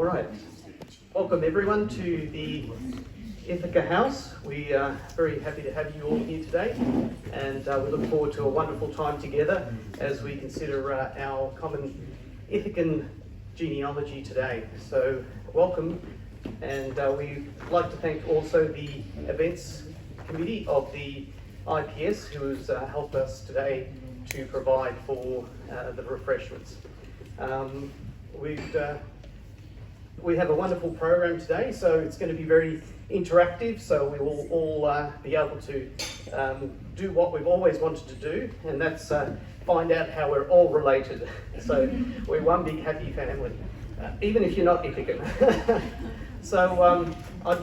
All right. Welcome everyone to the Ithaca house. We are very happy to have you all here today, and we look forward to a wonderful time together as we consider our common Ithacan genealogy today. So welcome, and we'd like to thank also the events committee of the IHS who has helped us today to provide for the refreshments. We have a wonderful program today, so it's going to be very interactive, so we will all be able to do what we've always wanted to do, and that's find out how we're all related. So we're one big happy family, even if you're not Ithacan. So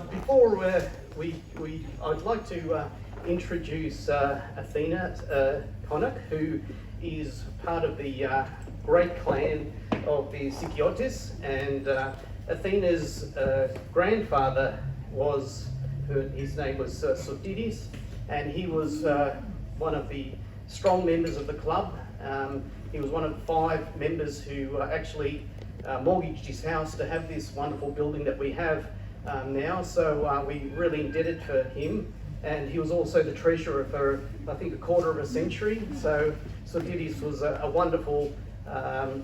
before I'd like to introduce Athena Connock, who is part of the great clan of the Sikiotis, and Athena's grandfather his name was Sotidis, and he was one of the strong members of the club. He was one of the 5 members who actually mortgaged his house to have this wonderful building that we have now, so we really indebted for him. And he was also the treasurer for, I think, a quarter of a century. So Sotidis was a wonderful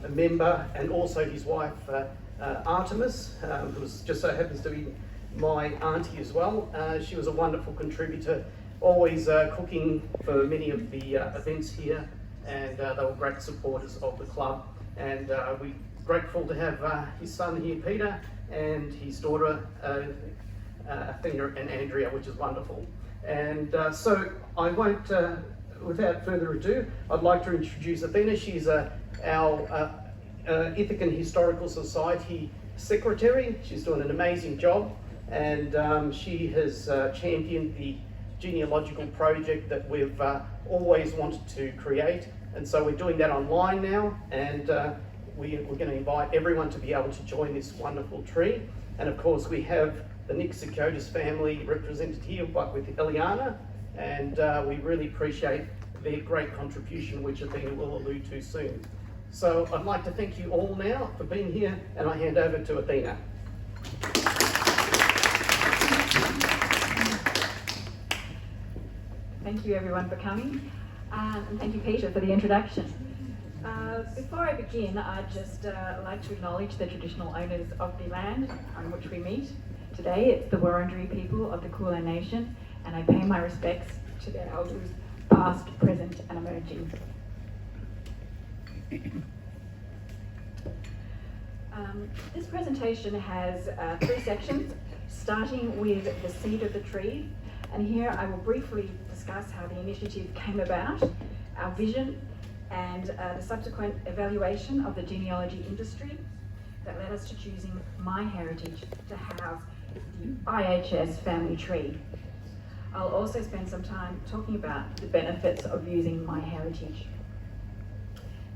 member, and also his wife Artemis, who just so happens to be my auntie as well. She was a wonderful contributor, always cooking for many of the events here, and they were great supporters of the club. And we're grateful to have his son here, Peter, and his daughter Athena and Andrea, which is wonderful. And so I won't, without further ado, I'd like to introduce Athena. She's our Ithacan Historical Society secretary. She's doing an amazing job, and she has championed the genealogical project that we've always wanted to create. And so we're doing that online now, and we're going to invite everyone to be able to join this wonderful tree. And of course we have the Nick Sikiotis family represented here, but with Eliana, and we really appreciate their great contribution, which Athena will allude to soon. So I'd like to thank you all now for being here, and I hand over to Athena. Thank you everyone for coming, and thank you Peter for the introduction. Before I begin, I'd just like to acknowledge the traditional owners of the land on which we meet. Today it's the Wurundjeri people of the Kulin Nation, and I pay my respects to their elders, past, present and emerging. This presentation has 3 sections, starting with the seed of the tree, and here I will briefly discuss how the initiative came about, our vision, and the subsequent evaluation of the genealogy industry that led us to choosing MyHeritage to house the IHS family tree. I'll also spend some time talking about the benefits of using MyHeritage.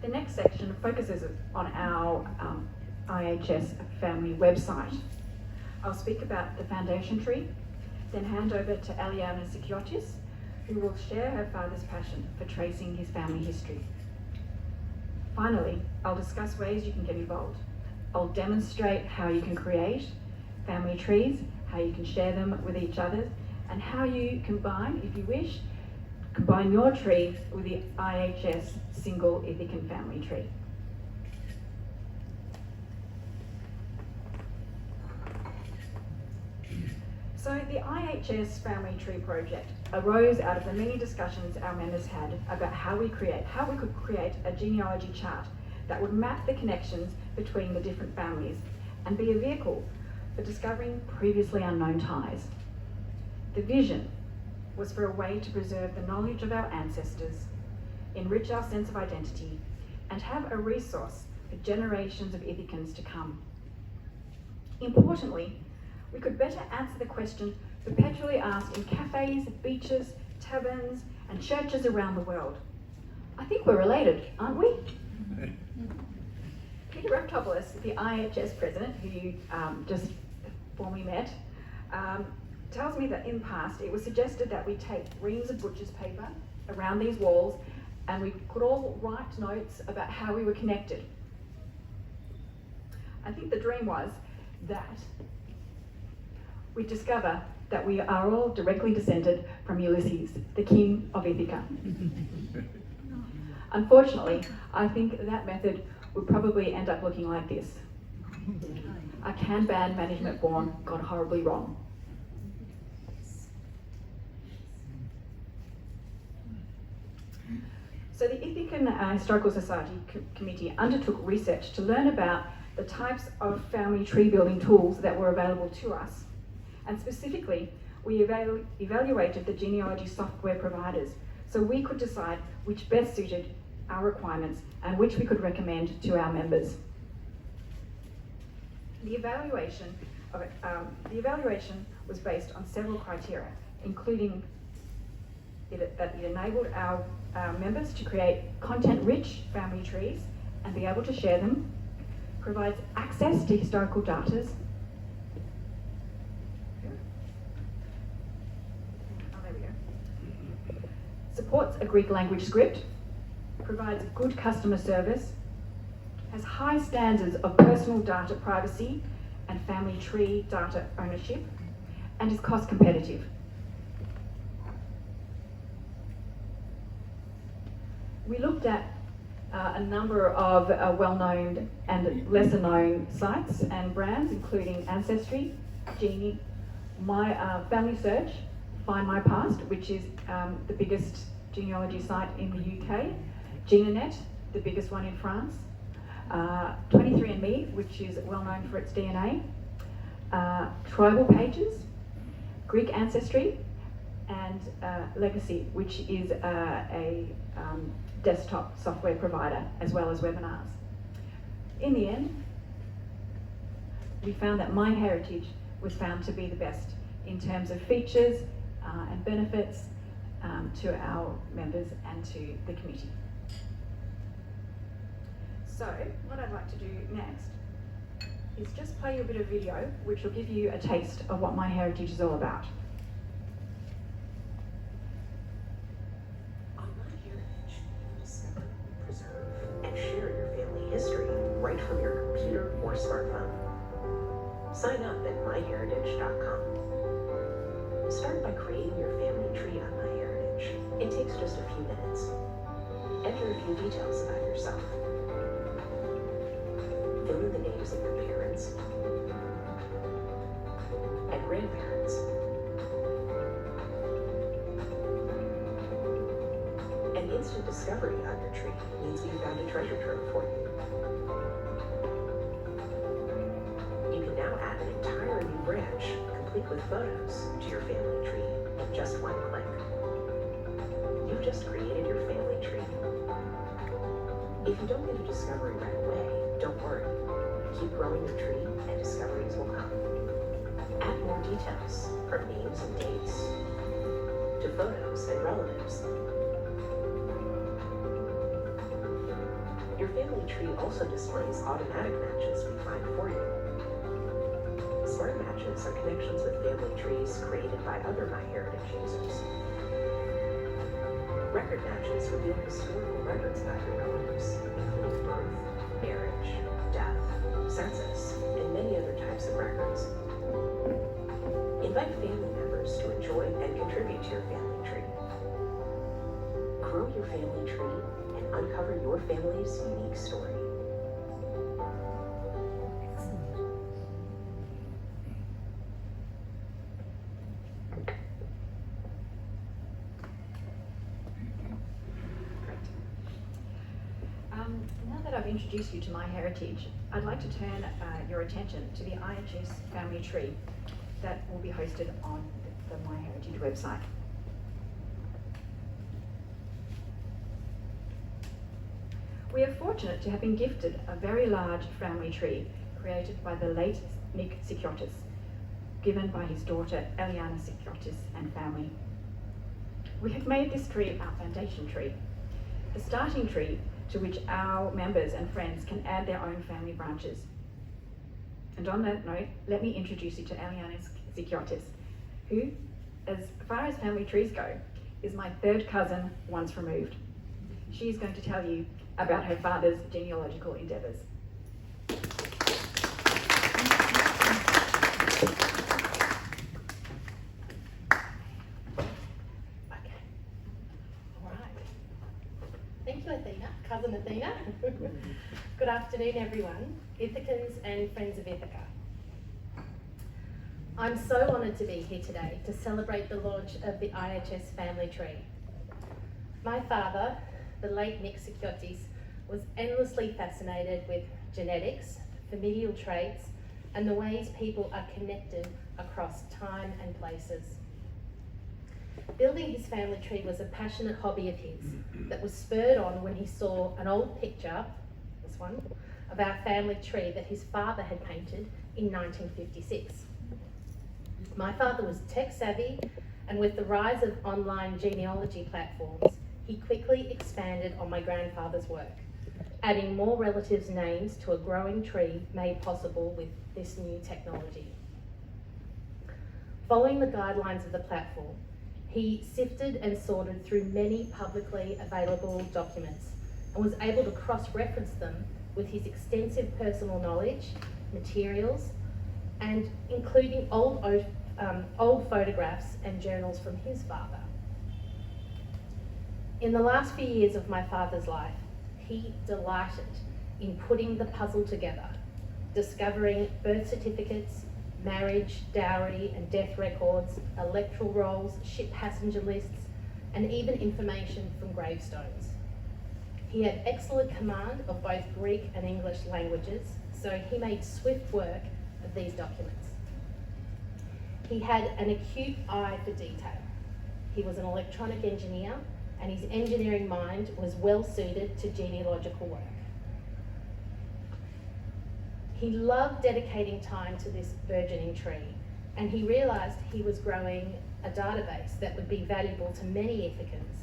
The next section focuses on our IHS family website. I'll speak about the foundation tree, then hand over to Eliana Sikiotis, who will share her father's passion for tracing his family history. Finally, I'll discuss ways you can get involved. I'll demonstrate how you can create family trees, how you can share them with each other, and how you combine, if you wish, combine your tree with the IHS single Ithacan family tree. So the IHS family tree project arose out of the many discussions our members had about how we could create a genealogy chart that would map the connections between the different families and be a vehicle for discovering previously unknown ties. The vision was for a way to preserve the knowledge of our ancestors, enrich our sense of identity, and have a resource for generations of Ithacans to come. Importantly, we could better answer the question perpetually asked in cafes, beaches, taverns, and churches around the world. I think we're related, aren't we? Peter Raptopoulos, the IHS president, who you just formally met, tells me that in the past it was suggested that we take reams of butcher's paper around these walls and we could all write notes about how we were connected. I think the dream was that, we discover that we are all directly descended from Ulysses, the king of Ithaca. Unfortunately, I think that method would probably end up looking like this. A Kanban management born got horribly wrong. So the Ithacan Historical Society Committee undertook research to learn about the types of family tree building tools that were available to us. And specifically, we evaluated the genealogy software providers so we could decide which best suited our requirements and which we could recommend to our members. The evaluation was based on several criteria, including that it enabled our members to create content-rich family trees and be able to share them, provides access to historical data, supports a Greek language script, provides good customer service, has high standards of personal data privacy and family tree data ownership, and is cost competitive. We looked at a number of well-known and lesser-known sites and brands, including Ancestry, Genie, My Family Search, Find My Past, which is the biggest genealogy site in the UK, GeneNet, the biggest one in France, 23andMe, which is well known for its DNA, Tribal Pages, Greek Ancestry, and Legacy, which is a desktop software provider, as well as webinars. In the end, we found that MyHeritage was found to be the best in terms of features and benefits to our members and to the committee. So, what I'd like to do next is just play you a bit of video which will give you a taste of what MyHeritage is all about. On MyHeritage, you discover, preserve, and share your family history right from your computer or smartphone. Sign up at myheritage.com. Start by creating your family tree on MyHeritage. It takes just a few minutes. Enter a few details about yourself. Fill in the names of your parents and grandparents. An instant discovery on your tree means we found a treasure trove for you. You can now add an entire new branch, complete with photos, to your family tree in just one click. You've just created your family tree. If you don't get a discovery right away, don't worry. Keep growing your tree and discoveries will come. Add more details, from names and dates to photos and relatives. Your family tree also displays automatic matches we find for you. Smart matches are connections with family trees created by other MyHeritage users. Record matches reveal historical records about your relatives, including birth, marriage, death, census, and many other types of records. Invite family members to enjoy and contribute to your family tree. Grow your family tree and uncover your family's unique story. Now that I've introduced you to MyHeritage, I'd like to turn your attention to the IHS family tree that will be hosted on the MyHeritage website. We are fortunate to have been gifted a very large family tree created by the late Nick Sikiotis, given by his daughter Eliana Sikiotis and family. We have made this tree our foundation tree, the starting tree to which our members and friends can add their own family branches. And on that note, let me introduce you to Athena Sikiotis, who, as far as family trees go, is my third cousin once removed. She is going to tell you about her father's genealogical endeavours. Good afternoon, everyone, Ithacans and friends of Ithaca. I'm so honoured to be here today to celebrate the launch of the IHS family tree. My father, the late Nick Sikiotis, was endlessly fascinated with genetics, familial traits, and the ways people are connected across time and places. Building his family tree was a passionate hobby of his that was spurred on when he saw an old picture, this one, of our family tree that his father had painted in 1956. My father was tech savvy, and with the rise of online genealogy platforms, he quickly expanded on my grandfather's work, adding more relatives' names to a growing tree made possible with this new technology. Following the guidelines of the platform, he sifted and sorted through many publicly available documents and was able to cross-reference them with his extensive personal knowledge, materials, and including old photographs and journals from his father. In the last few years of my father's life, he delighted in putting the puzzle together, discovering birth certificates, marriage, dowry and death records, electoral rolls, ship passenger lists, and even information from gravestones. He had excellent command of both Greek and English languages, so he made swift work of these documents. He had an acute eye for detail. He was an electronic engineer, and his engineering mind was well suited to genealogical work. He loved dedicating time to this burgeoning tree, and he realised he was growing a database that would be valuable to many Ithacans,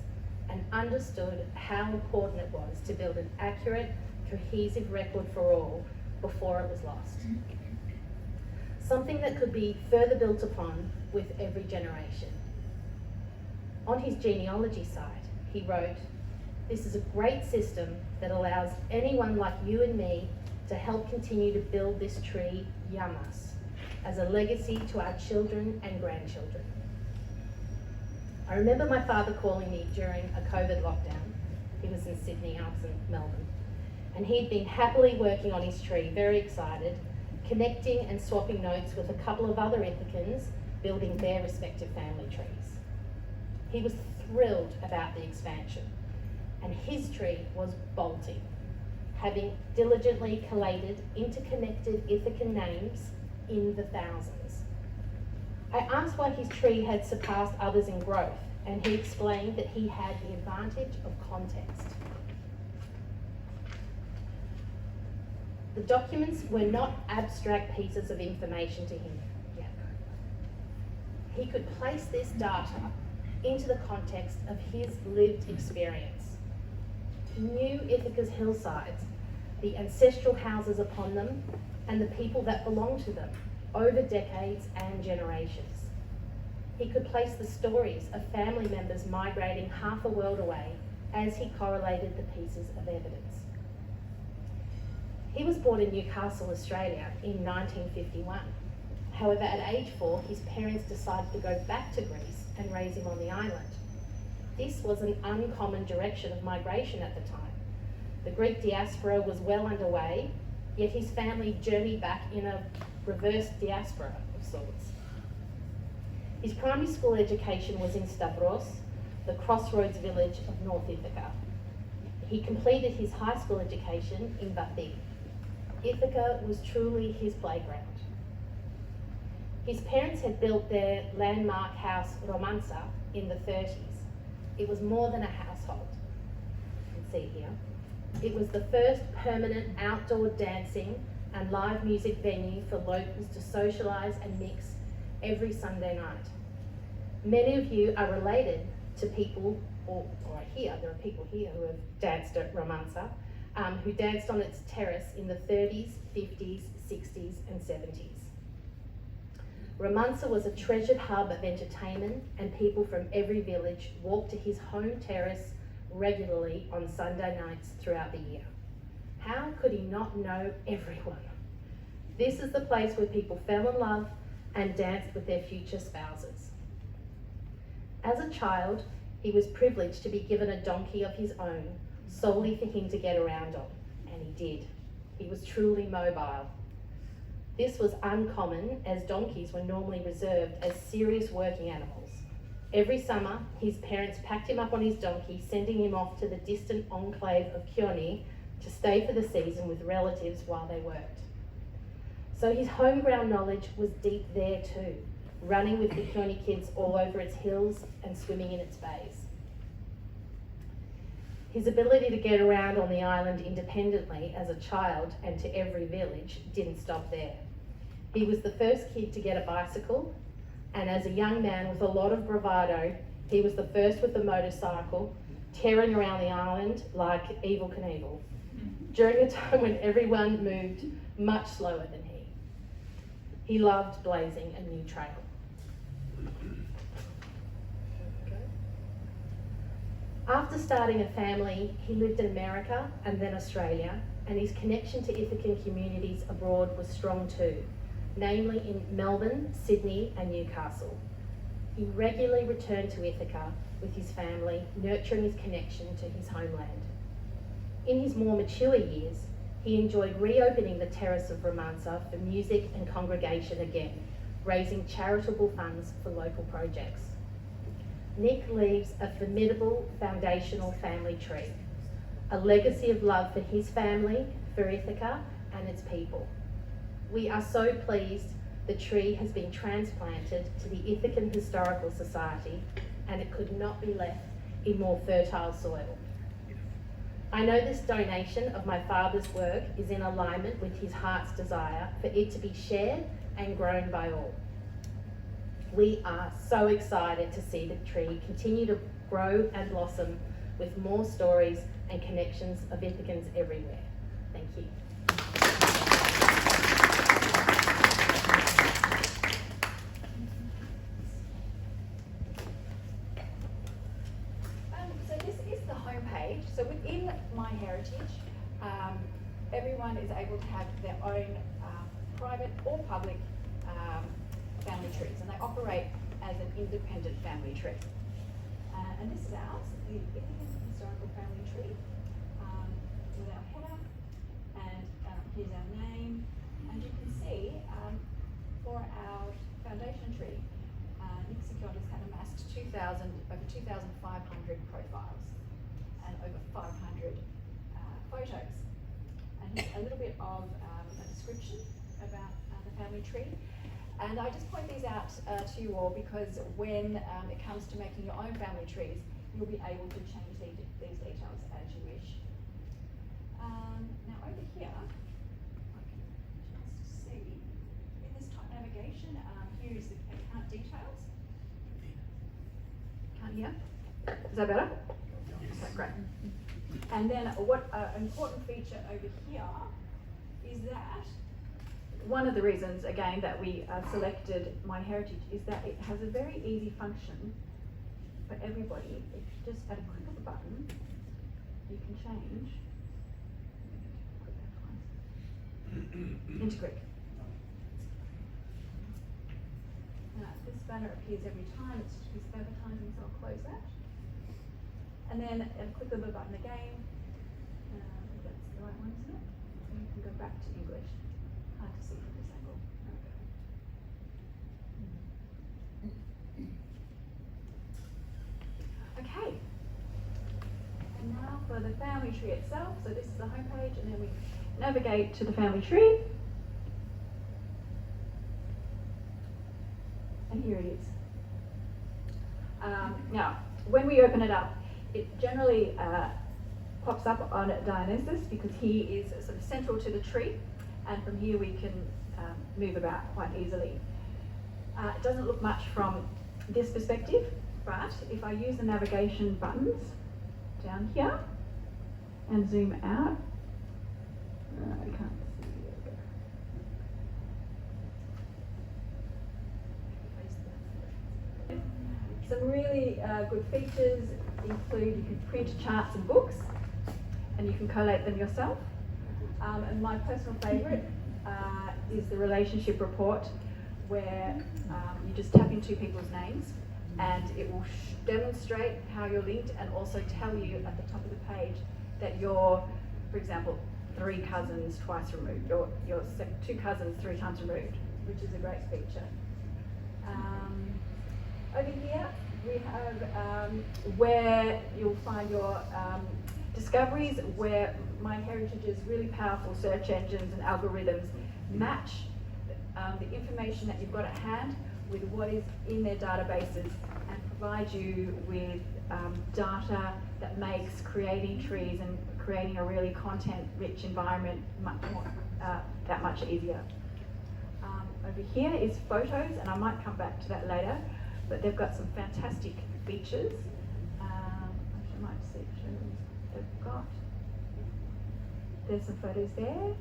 and understood how important it was to build an accurate, cohesive record for all before it was lost. Something that could be further built upon with every generation. On his genealogy site, he wrote, "This is a great system that allows anyone like you and me to help continue to build this tree, Yamas, as a legacy to our children and grandchildren." I remember my father calling me during a COVID lockdown. He was in Sydney, I was in Melbourne. And he'd been happily working on his tree, very excited, connecting and swapping notes with a couple of other Ithacans building their respective family trees. He was thrilled about the expansion, and his tree was bolting, having diligently collated interconnected Ithacan names in the thousands. I asked why his tree had surpassed others in growth, and he explained that he had the advantage of context. The documents were not abstract pieces of information to him yet. He could place this data into the context of his lived experience. He knew Ithaca's hillsides, the ancestral houses upon them, and the people that belonged to them over decades and generations. He could place the stories of family members migrating half a world away as he correlated the pieces of evidence. He was born in Newcastle, Australia in 1951. However, at age 4, his parents decided to go back to Greece and raise him on the island. This was an uncommon direction of migration at the time. The Greek diaspora was well underway, yet his family journeyed back in a reverse diaspora of sorts. His primary school education was in Stavros, the crossroads village of North Ithaca. He completed his high school education in Bathi. Ithaca was truly his playground. His parents had built their landmark house Romanza in the 30s. It was more than a household. You can see here. It was the first permanent outdoor dancing and live music venue for locals to socialise and mix every Sunday night. Many of you are related to people, or here, there are people here who have danced at Romanza, who danced on its terrace in the 30s, 50s, 60s and 70s. Romanza was a treasured hub of entertainment, and people from every village walked to his home terrace regularly on Sunday nights throughout the year. How could he not know everyone? This is the place where people fell in love and danced with their future spouses. As a child, he was privileged to be given a donkey of his own, solely for him to get around on, and he did. He was truly mobile. This was uncommon, as donkeys were normally reserved as serious working animals. Every summer, his parents packed him up on his donkey, sending him off to the distant enclave of Connock to stay for the season with relatives while they worked. So his home-ground knowledge was deep there too, running with the Connock kids all over its hills and swimming in its bays. His ability to get around on the island independently as a child and to every village didn't stop there. He was the first kid to get a bicycle, and as a young man with a lot of bravado, he was the first with the motorcycle, tearing around the island like Evel Knievel, during a time when everyone moved much slower than he. He loved blazing a new trail. After starting a family, he lived in America and then Australia, and his connection to Ithacan communities abroad was strong too, namely in Melbourne, Sydney and Newcastle. He regularly returned to Ithaca with his family, nurturing his connection to his homeland. In his more mature years, he enjoyed reopening the Terrace of Romanza for music and congregation again, raising charitable funds for local projects. Nick leaves a formidable foundational family tree, a legacy of love for his family, for Ithaca and its people. We are so pleased the tree has been transplanted to the Ithacan Historical Society, and it could not be left in more fertile soil. I know this donation of my father's work is in alignment with his heart's desire for it to be shared and grown by all. We are so excited to see the tree continue to grow and blossom with more stories and connections of Ithacans everywhere. Thank you. So this is the homepage. So within My Heritage, everyone is able to have their own private or public family trees, and they operate as an independent family tree. And this is ours, the Ithacan Historical Family Tree, with our header, and here's our name. And you can see for our foundation tree, Nick Sikiotis had amassed over 2,500 profiles and over 500 photos. And here's a little bit of a description about the family tree. And I just point these out to you all because when it comes to making your own family trees, you'll be able to change these details as you wish. Now over here, I can just see, in this type navigation, here is the account details. Can't hear? Is that better? Okay, great. And then what an important feature over here is that one of the reasons, again, that we selected My Heritage is that it has a very easy function for everybody. If just at a click of a button, you can change into Greek. Now, this banner appears every time it's advertising, so I'll close that. And then at a click of a button again, I think that's the right one, isn't it? And you can go back to English. Hard to see from this angle. Okay. And now for the family tree itself. So this is the home page, and then we navigate to the family tree. And here it is. Now, when we open it up, it generally pops up on Dionysus because he is sort of central to the tree, and from here we can move about quite easily. It doesn't look much from this perspective, but if I use the navigation buttons down here and zoom out, I can't see. Some really good features include you can print charts and books, and you can collate them yourself. And my personal favourite is the relationship report, where you just tap into people's names and it will demonstrate how you're linked and also tell you at the top of the page that you're, for example, 3 cousins twice removed, or you're 2 cousins 3 times removed, which is a great feature. Over here we have where you'll find your discoveries, where MyHeritage's really powerful search engines and algorithms match the information that you've got at hand with what is in their databases and provide you with data that makes creating trees and creating a really content-rich environment that much easier. Over here is photos, and I might come back to that later, but they've got some fantastic features. I might see they've got. There's some photos there,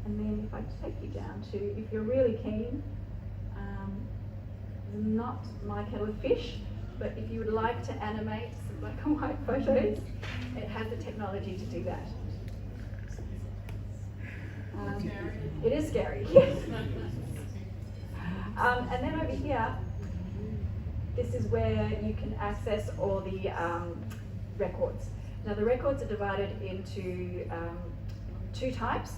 and then if I take you down to, if you're really keen, not my kettle of fish, but if you would like to animate some black and white photos, it has the technology to do that. It is scary. And then over here, this is where you can access all the records. Now the records are divided into 2 types.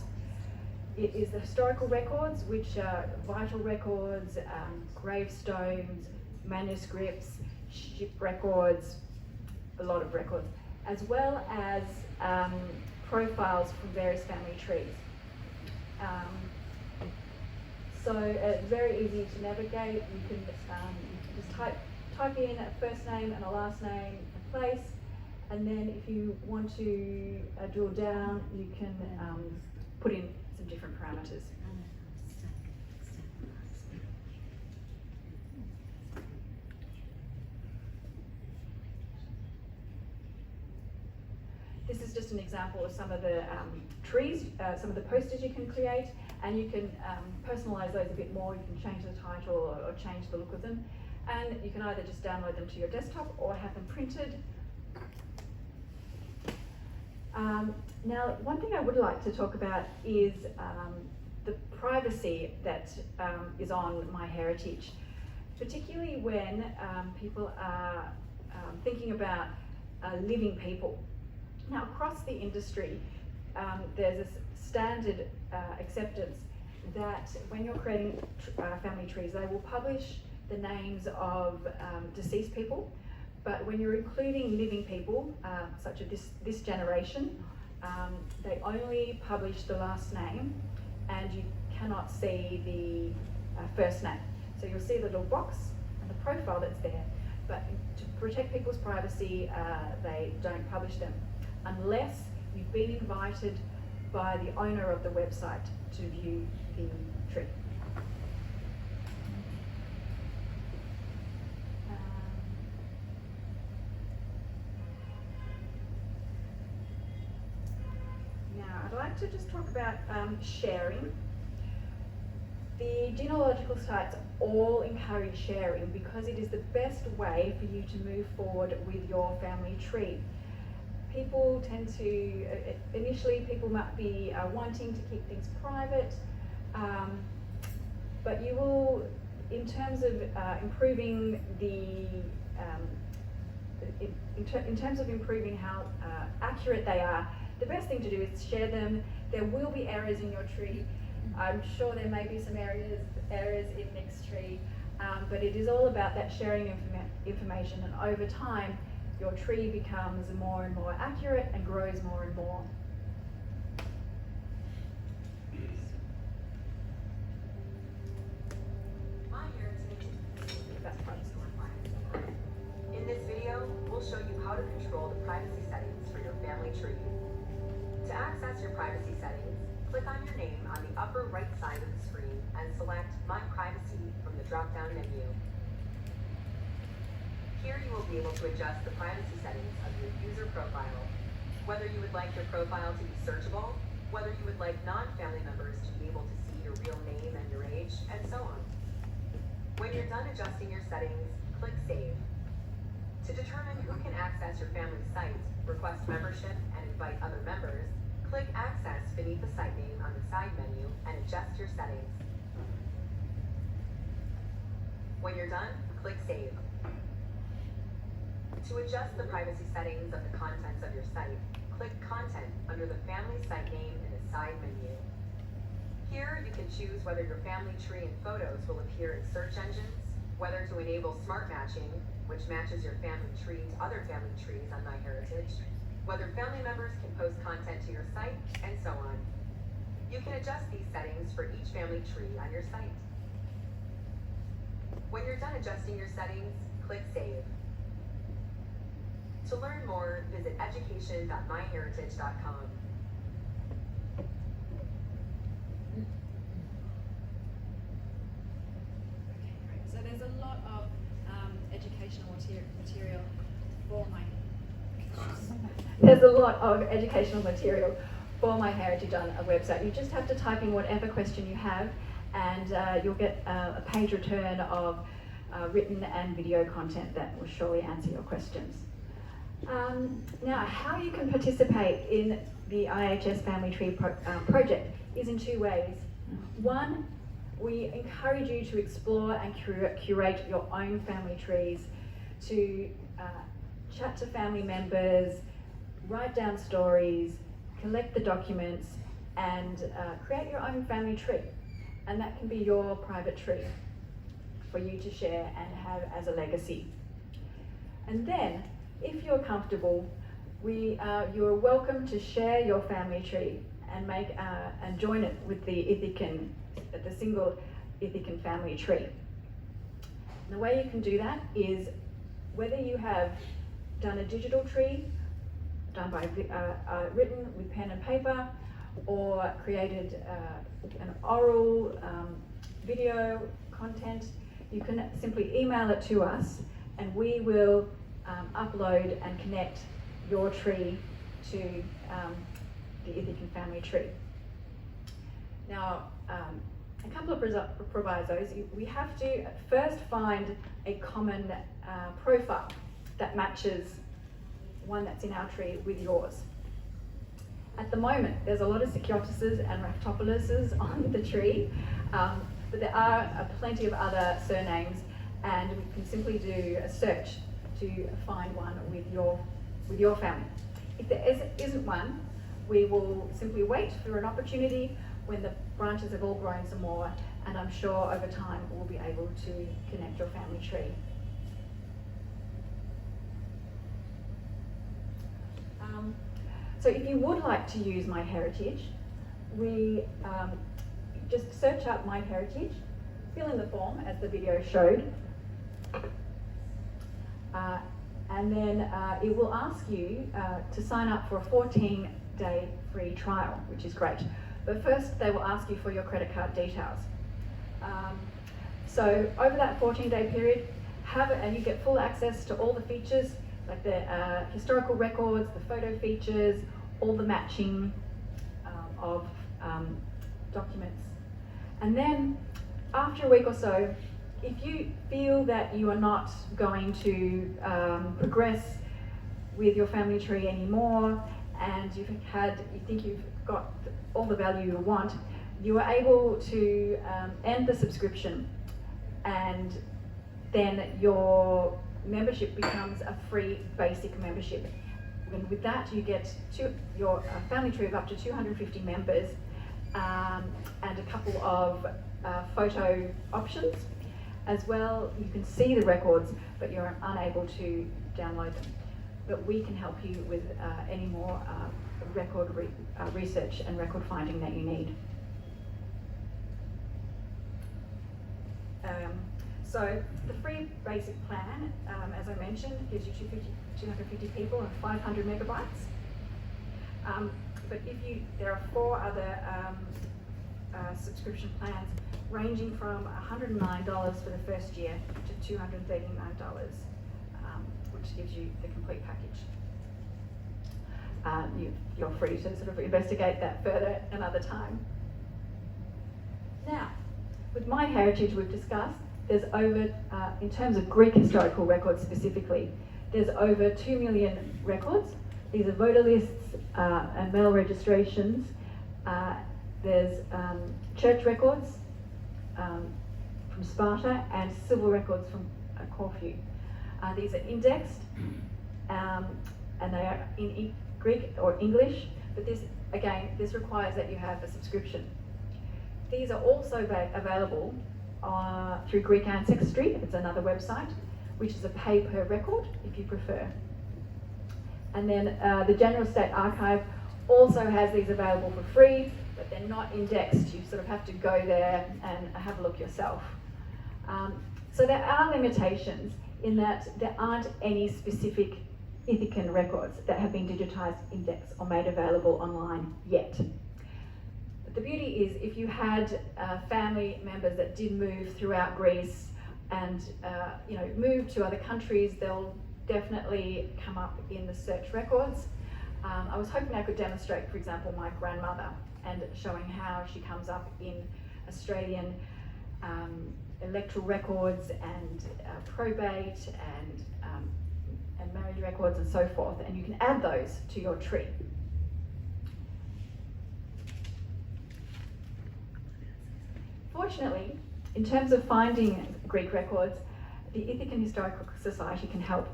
It is the historical records, which are vital records, gravestones, manuscripts, ship records, a lot of records, as well as profiles from various family trees. So it's very easy to navigate. You can just type in a first name and a last name, a place, and then if you want to drill down, you can put in some different parameters. This is just an example of some of the trees, some of the posters you can create, and you can personalize those a bit more. You can change the title or change the look of them, and you can either just download them to your desktop or have them printed. Now, one thing I would like to talk about is the privacy that is on MyHeritage, particularly when people are thinking about living people. Now, across the industry, there's a standard acceptance that when you're creating family trees, they will publish the names of deceased people, but when you're including living people, such as this generation, they only publish the last name, and you cannot see the first name. So you'll see the little box and the profile that's there, but to protect people's privacy, they don't publish them unless you've been invited by the owner of the website to view the tree. Now, I'd like to just talk about sharing. The genealogical sites all encourage sharing because it is the best way for you to move forward with your family tree. People tend to, initially people might be wanting to keep things private, but you will, in terms of improving the, in terms of improving how accurate they are, the best thing to do is share them. There will be errors in your tree. I'm sure there may be some errors in mixed tree, but it is all about that sharing information, and over time, your tree becomes more and more accurate and grows more and more. In this video, we'll show you how to control the privacy settings for your family tree. To access your privacy settings, click on your name on the upper right side of the screen and select My Privacy from the drop-down menu. Here you will be able to adjust the privacy settings of your user profile, whether you would like your profile to be searchable, whether you would like non-family members to be able to see your real name and your age, and so on. When you're done adjusting your settings, click Save. To determine who can access your family's site, request membership, and invite other members, click Access beneath the site name on the side menu and adjust your settings. When you're done, click Save. To adjust the privacy settings of the contents of your site, click Content under the Family Site name in the side menu. Here, you can choose whether your family tree and photos will appear in search engines, whether to enable smart matching, which matches your family tree to other family trees on MyHeritage, whether family members can post content to your site, and so on. You can adjust these settings for each family tree on your site. When you're done adjusting your settings, click Save. To learn more, visit education.myheritage.com. So there's a lot of educational material for my There's a lot of educational material for MyHeritage on a website. You just have to type in whatever question you have, and you'll get a page return of written and video content that will surely answer your questions. Now, how you can participate in the IHS Family Tree project is in two ways. One, we encourage you to explore and curate your own family trees, to chat to family members, write down stories, collect the documents, and create your own family tree. And that can be your private tree for you to share and have as a legacy. And then, if you're comfortable, you're welcome to share your family tree and and join it with the Ithacan, the single Ithacan family tree. And the way you can do that is whether you have done a digital tree, done by written with pen and paper, or created an oral video content, you can simply email it to us, and we will upload and connect your tree to the Ithacan family tree. Now, a couple of provisos. We have to first find a common profile that matches one that's in our tree with yours. At the moment, there's a lot of Securituses and Raptopuluses on the tree, but there are plenty of other surnames, and we can simply do a search to find one with your family. If there isn't one, we will simply wait for an opportunity when the branches have all grown some more, and I'm sure over time we'll be able to connect your family tree. So if you would like to use MyHeritage, we just search up MyHeritage, fill in the form as the video showed, and then it will ask you to sign up for a 14-day free trial, which is great. But first, they will ask you for your credit card details. So over that 14-day period, and you get full access to all the features, like the historical records, the photo features, all the matching of documents. And then after a week or so, if you feel that you are not going to progress with your family tree anymore, and you think you've got all the value you want, you are able to end the subscription, and then your membership becomes a free basic membership. And with that, you get your family tree of up to 250 members, and a couple of photo options. As well, you can see the records, but you're unable to download them. But we can help you with any more record research and record finding that you need. So the free basic plan, as I mentioned, gives you 250 people and 500 megabytes. But there are 4 other subscription plans, ranging from $109 for the first year to $239, which gives you the complete package. You're free to sort of investigate that further another time. Now, with MyHeritage, we've discussed, there's over, in terms of Greek historical records specifically, there's over 2 million records. These are voter lists and mail registrations. There's church records from Sparta and civil records from Corfu. These are indexed, and they are in Greek or English, but this requires that you have a subscription. These are also available through Greek Ancestry. It's another website, which is a pay per record if you prefer. And then the General State Archive also has these available for free, but they're not indexed. You sort of have to go there and have a look yourself. So there are limitations in that there aren't any specific Ithacan records that have been digitised, indexed or made available online yet. But the beauty is if you had family members that did move throughout Greece and move to other countries, they'll definitely come up in the search records. I was hoping I could demonstrate, for example, my grandmother and showing how she comes up in Australian electoral records and probate and marriage records and so forth, and you can add those to your tree. Fortunately, in terms of finding Greek records, the Ithacan Historical Society can help.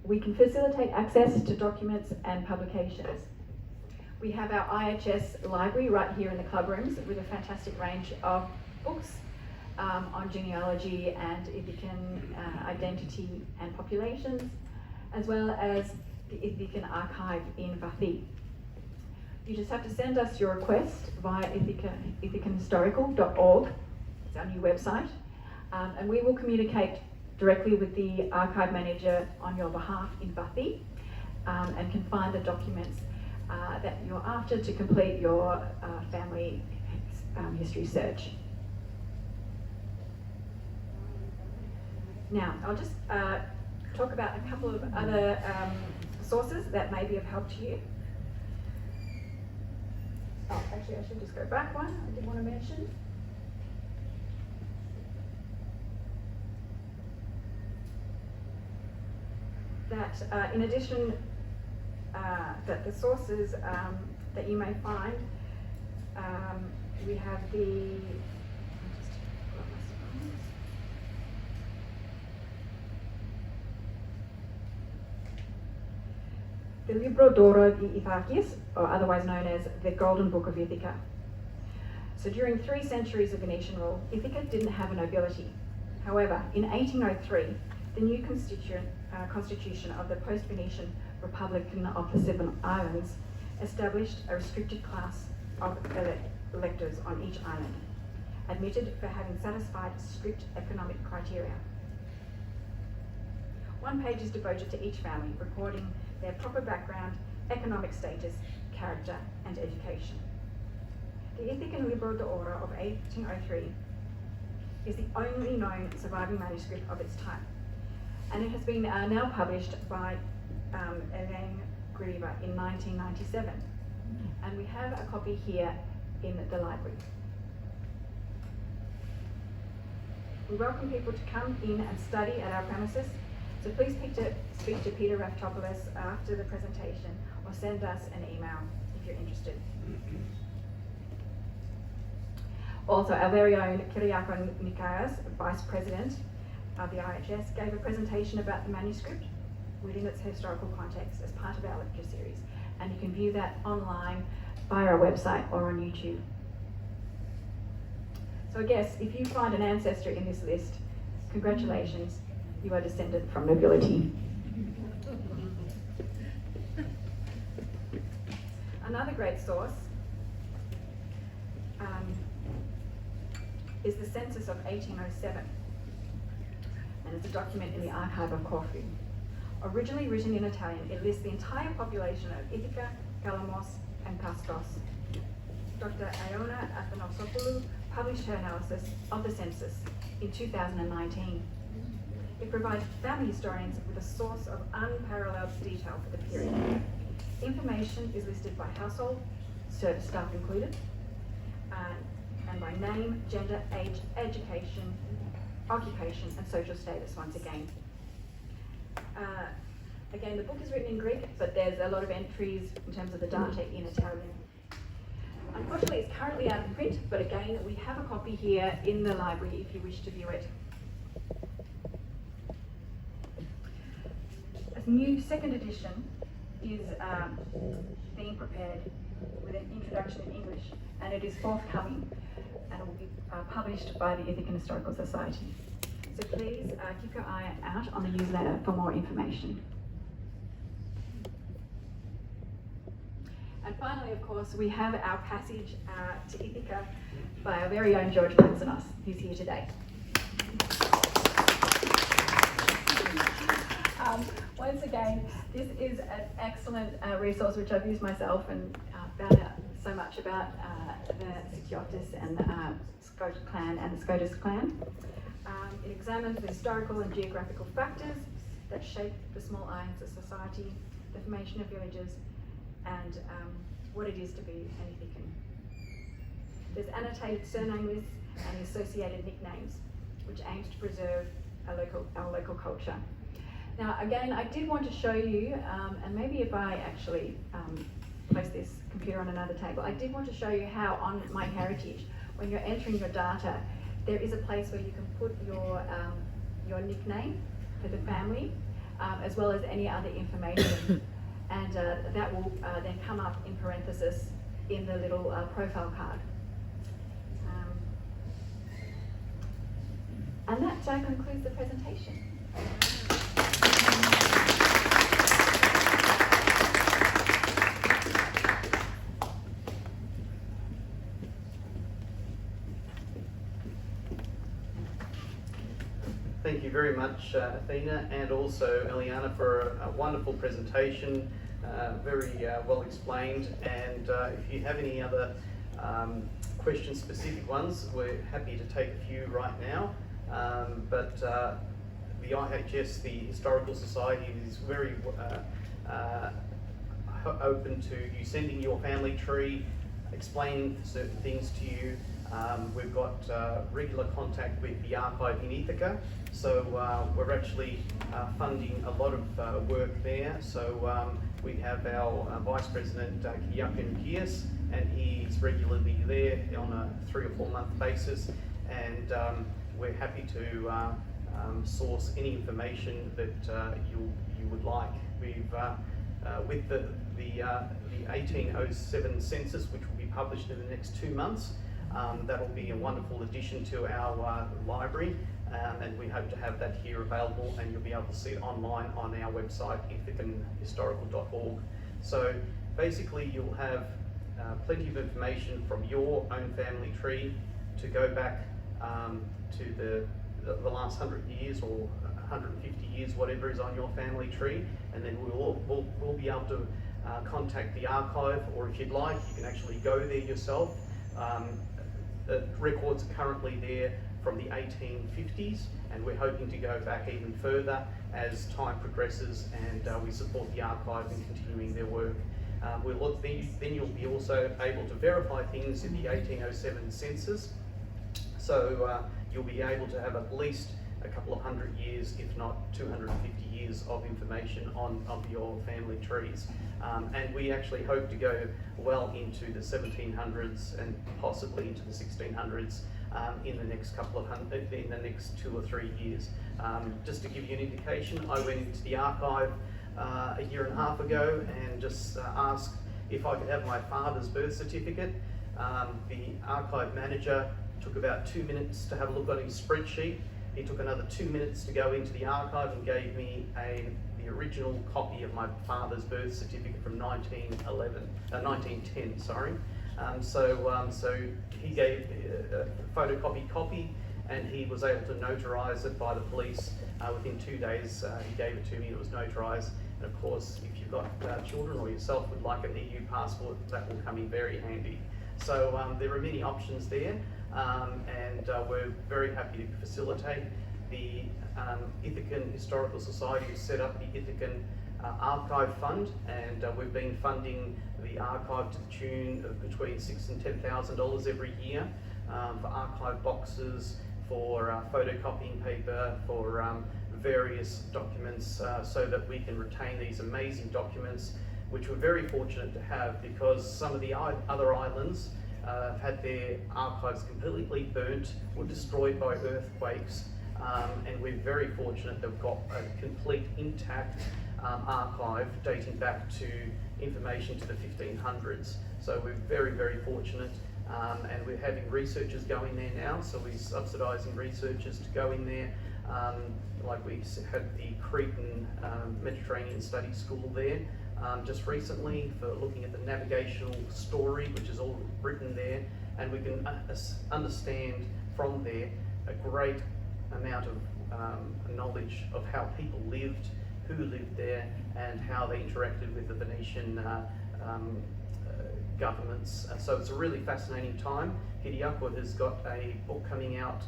We can facilitate access to documents and publications. We have our IHS library right here in the club rooms with a fantastic range of books on genealogy and Ithacan identity and populations, as well as the Ithacan archive in Vathi. You just have to send us your request via ithacanhistorical.org. It's our new website, and we will communicate directly with the archive manager on your behalf in Vathi and can find the documents that you're after to complete your family history search. Now, I'll just talk about a couple of other sources that may be of help to you. Oh, actually, I should just go back one. I did want to mention. That in addition, that the sources that you may find, we have the, the Libro d'Oro di Ithakis, or otherwise known as the Golden Book of Ithaca. So during 3 centuries of Venetian rule, Ithaca didn't have a nobility. However, in 1803, the new constitution of the post-Venetian Republic of the Seven Islands established a restricted class of electors on each island, admitted for having satisfied strict economic criteria. 1 page is devoted to each family, recording their proper background, economic status, character, and education. The Ithacan Libro d'Oro of 1803 is the only known surviving manuscript of its type, and it has been now published by Elaine Grieva in 1997, and we have a copy here in the library. We welcome people to come in and study at our premises, so please speak to Peter Raftopoulos after the presentation or send us an email if you're interested. Also, our very own Kyriakos Nikaias, Vice President of the IHS, gave a presentation about the manuscript within its historical context as part of our lecture series, and you can view that online via our website or on YouTube. So I guess if you find an ancestor in this list, congratulations, you are descended from nobility. Another great source is the census of 1807, and it's a document in the archive of Corfu. Originally written in Italian, it lists the entire population of Ithaca, Galamos, and Kastos. Dr. Iona Athanasopoulou published her analysis of the census in 2019. It provides family historians with a source of unparalleled detail for the period. Information is listed by household, service staff included, and by name, gender, age, education, occupation, and social status once again. Again, the book is written in Greek, but there's a lot of entries in terms of the data in Italian. Unfortunately, it's currently out of print, but again, we have a copy here in the library if you wish to view it. A This new second edition is being prepared with an introduction in English, and it is forthcoming, and it will be published by the Ithacan Historical Society. So please keep your eye out on the newsletter for more information. And finally, of course, we have our passage to Ithaca by our very own George Mansonos, who's here today. Once again, this is an excellent resource which I've used myself and found out so much about the Seciotis and the Scotus clan and the Scotus clan. It examines the historical and geographical factors that shape the small islands of society, the formation of villages, and what it is to be an Ithacan. There's annotated surname lists and associated nicknames, which aims to preserve our local culture. Now, again, I did want to show you, and maybe if I actually place this computer on another table, I did want to show you how on MyHeritage, when you're entering your data, there is a place where you can put your nickname for the family, as well as any other information. And that will then come up in parenthesis in the little profile card. And that concludes the presentation. Thank you very much, Athena, and also Eliana, for a wonderful presentation, very well explained. And if you have any other question-specific ones, we're happy to take a few right now. But the IHS, the Historical Society, is very open to you sending your family tree, explaining certain things to you. We've got regular contact with the archive in Ithaca, so we're actually funding a lot of work there. So we have our Vice President Kiyakan, and he's regularly there on a 3 or 4 month basis, and we're happy to source any information that you would like. We've with the 1807 census, which will be published in the next 2 months. That'll be a wonderful addition to our library, and we hope to have that here available, and you'll be able to see it online on our website, ithacanhistorical.org. So basically you'll have plenty of information from your own family tree to go back to the last 100 years or 150 years, whatever is on your family tree, and then we'll be able to contact the archive, or if you'd like, you can actually go there yourself. The records are currently there from the 1850s, and we're hoping to go back even further as time progresses, and we support the archive in continuing their work. Then you'll be also able to verify things in the 1807 census, so you'll be able to have at least a couple of 100 years, if not 250 years of information of your family trees. And we actually hope to go well into the 1700s and possibly into the 1600s in the next in the next 2 or 3 years. Just to give you an indication, I went into the archive a 1.5 years ago and just asked if I could have my father's birth certificate. The archive manager took about 2 minutes to have a look at his spreadsheet. He took another 2 minutes to go into the archive and gave me the original copy of my father's birth certificate from 1910. Sorry. So he gave a photocopied copy, and he was able to notarize it by the police within 2 days. He gave it to me. It was notarized. And of course, if you've got children or yourself would like an EU passport, that will come in very handy. So there are many options there, and we're very happy to facilitate. The Ithacan Historical Society has set up the Ithacan Archive Fund, and we've been funding the archive to the tune of between $6,000 and $10,000 every year for archive boxes, for photocopying paper, for various documents, so that we can retain these amazing documents, which we're very fortunate to have, because some of the other islands have had their archives completely burnt or destroyed by earthquakes, and we're very fortunate they've got a complete intact archive dating back to information to the 1500s. So we're very, very fortunate, and we're having researchers going there now, so we're subsidising researchers to go in there. Like we had the Cretan Mediterranean Studies School there just recently for looking at the navigational story, which is all written there, and we can understand from there a great amount of knowledge of how people lived, who lived there, and how they interacted with the Venetian governments. So it's a really fascinating time. Ithaca has got a book coming out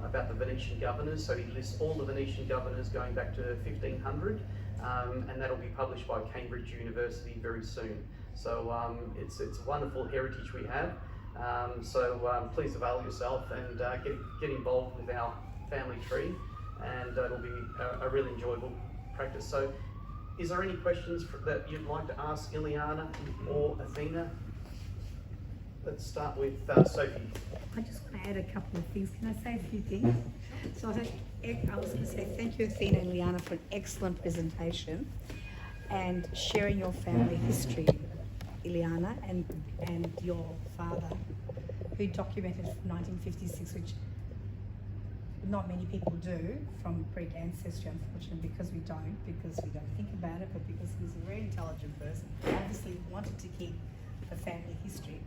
about the Venetian governors, so he lists all the Venetian governors going back to 1500, and that'll be published by Cambridge University very soon. So it's a wonderful heritage we have. So please avail yourself and get involved with our family tree, and it'll be a really enjoyable practice. So is there any questions that you'd like to ask Ileana or Athena? Let's start with Sophie. I just want to add a couple of things. Can I say a few things? So I was going to say thank you, Athena and Liana, for an excellent presentation and sharing your family history, Ileana, and your father, who documented from 1956, which not many people do from Greek ancestry, unfortunately, because we don't think about it, but because he was a very intelligent person, obviously wanted to keep the family history.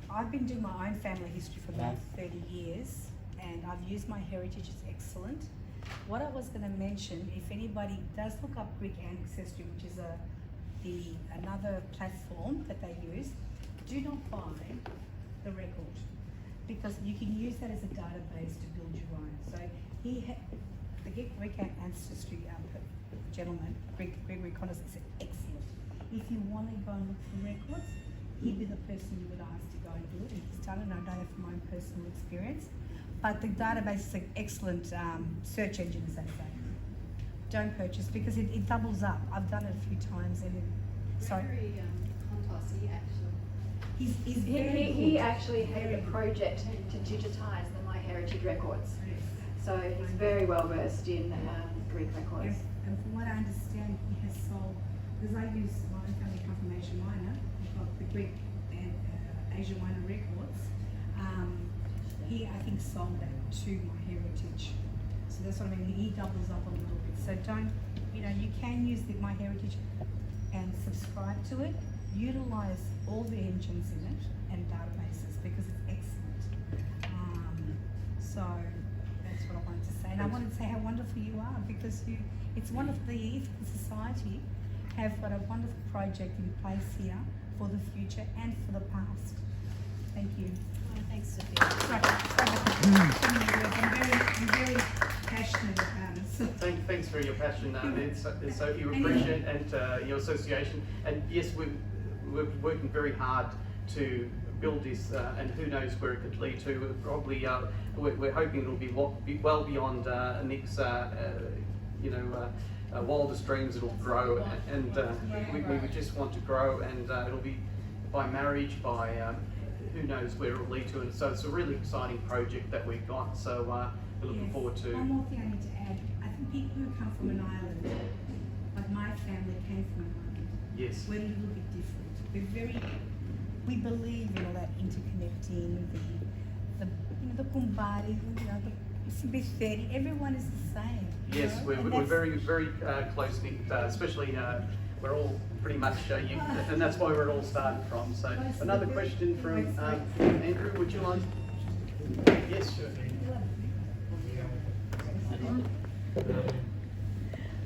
I've been doing my own family history for about 30 years, and I've used My Heritage. It's excellent. What I was going to mention, if anybody does look up Greek ancestry, which is another platform that they use, do not buy the record, because you can use that as a database to build your own. So the Greek ancestry gentleman, Gregory Connock, is excellent. If you want to go and look for records, he'd be the person you would ask to go and do it. He's done it, and I know that from my own personal experience. But the database is an excellent search engine, as they say. Don't purchase, because it doubles up. I've done it a few times, and Gregory Contos, He actually had a project to digitise the My Heritage records. So he's very well versed in Greek records. Yes, and from what I understand, he has sold, because I use my own family confirmation minor, I've got the Greek and Asia minor records. He, I think, sold that to My Heritage. So that's what I mean, he doubles up a little bit. So don't, you can use the My Heritage and subscribe to it. Utilize all the engines in it and databases, because it's excellent. So that's what I wanted to say. And I wanted to say how wonderful you are, because it's wonderful. The Ithacan Society have got a wonderful project in place here for the future and for the past. Thank you. Thanks, Sophia. I'm very passionate about it. Thanks for your passion, Sophie. We appreciate and your association. And yes, we're working very hard to build this, and who knows where it could lead to. Probably, we're hoping it'll be well beyond Nick's, wildest dreams. It'll grow, and we just want to grow, and it'll be by marriage, by who knows where it'll lead to. And so it's a really exciting project that we've got. So we're looking forward to. One more thing I need to add. I think people who come from an island, like my family came from an island. Yes. We're a little bit different. We believe in all that interconnecting, the Kumbari, the CB30, everyone is the same. Yes, we're very, very close-knit, especially we're all pretty much, and that's why we're all starting from. So another question from Andrew, would you like? Yes, sure.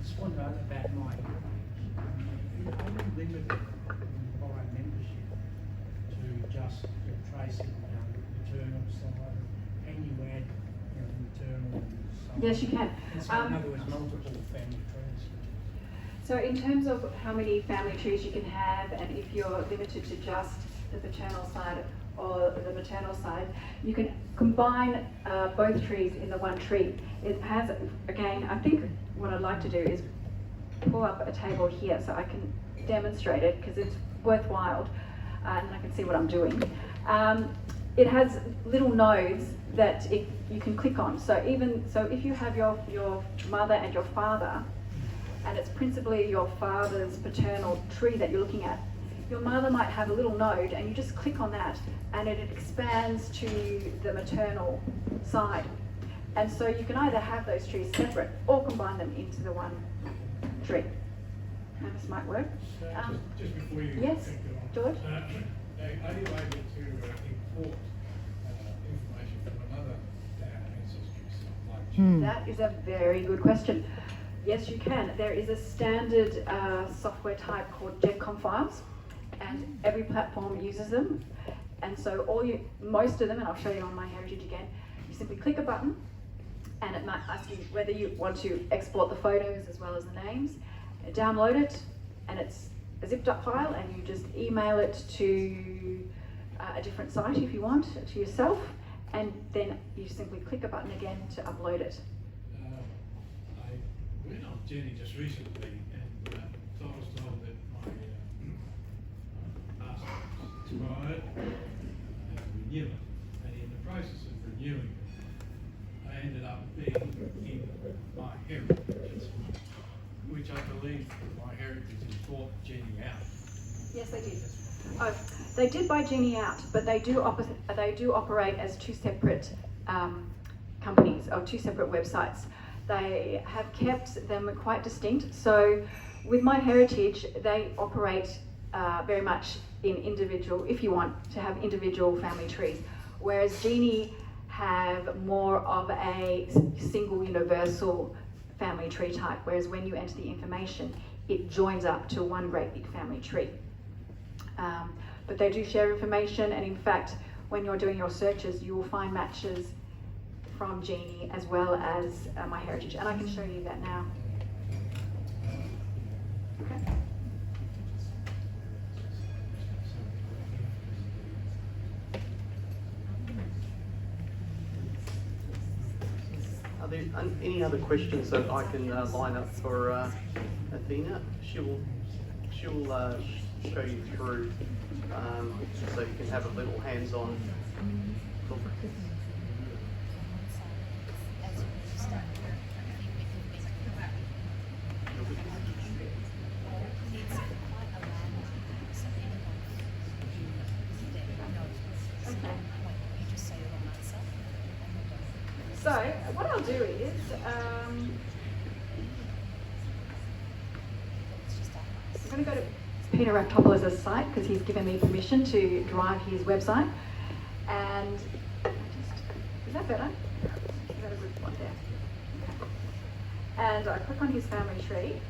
Just wonder about my are we limited by membership to just the tracing maternal side? Can you add maternal side? Yes, you can. And so in other words, multiple family trees. So in terms of how many family trees you can have, and if you're limited to just the paternal side or the maternal side, you can combine both trees in the one tree. It has, again, I think what I'd like to do is pull up a table here so I can demonstrate it, because it's worthwhile, and I can see what I'm doing. It has little nodes that you can click on. So if you have your mother and your father, and it's principally your father's paternal tree that you're looking at. Your mother might have a little node, and you just click on that, and it expands to the maternal side. And so you can either have those trees separate or combine them into the one tree. Now this might work. Just before you Yes, take it on, George? are you able to import information from another ancestry site like Hmm. That is a very good question. Yes, you can. There is a standard software type called GenCom files, and every platform uses them. And so most of them, and I'll show you on MyHeritage again, you simply click a button, and it might ask you whether you want to export the photos as well as the names, download it, and it's a zipped up file, and you just email it to a different site if you want, to yourself, and then you simply click a button again to upload it. I went on Jenny just recently, and I was told that my passport was expired. I had to renew it, and in the process of renewing it, I ended up being in my heritage, which I believe my heritage bought Jenny out. Yes, they did. Oh, they did buy Genie out, but they do operate as two separate companies or two separate websites. They have kept them quite distinct. So with MyHeritage, they operate very much in individual, if you want to have individual family trees, whereas Genie have more of a single universal family tree type, whereas when you enter the information, it joins up to one great big family tree. But they do share information, and in fact, when you're doing your searches, you will find matches from Genie as well as MyHeritage, and I can show you that now. Okay. Are there any other questions that I can line up for Athena? She'll show you through so you can have a little hands-on look. So what I'll do is, I'm going to go to Peter Raptopoulos' site because he's given me permission to drive his website. And is that better? Is that a good one there? Okay. And I click on his family tree,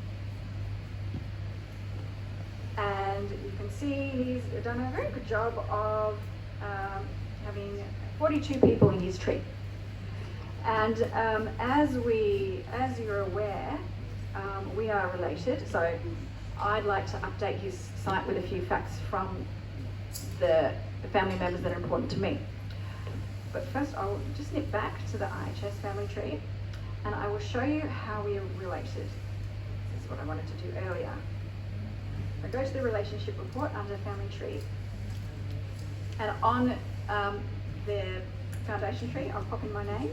and you can see he's done a very good job of having 42 people in his tree. And as you're aware, we are related, so I'd like to update his site with a few facts from the family members that are important to me. But first I'll just nip back to the IHS family tree, and I will show you how we are related. This is what I wanted to do earlier. I go to the relationship report under family tree, and on the foundation tree I'll pop in my name.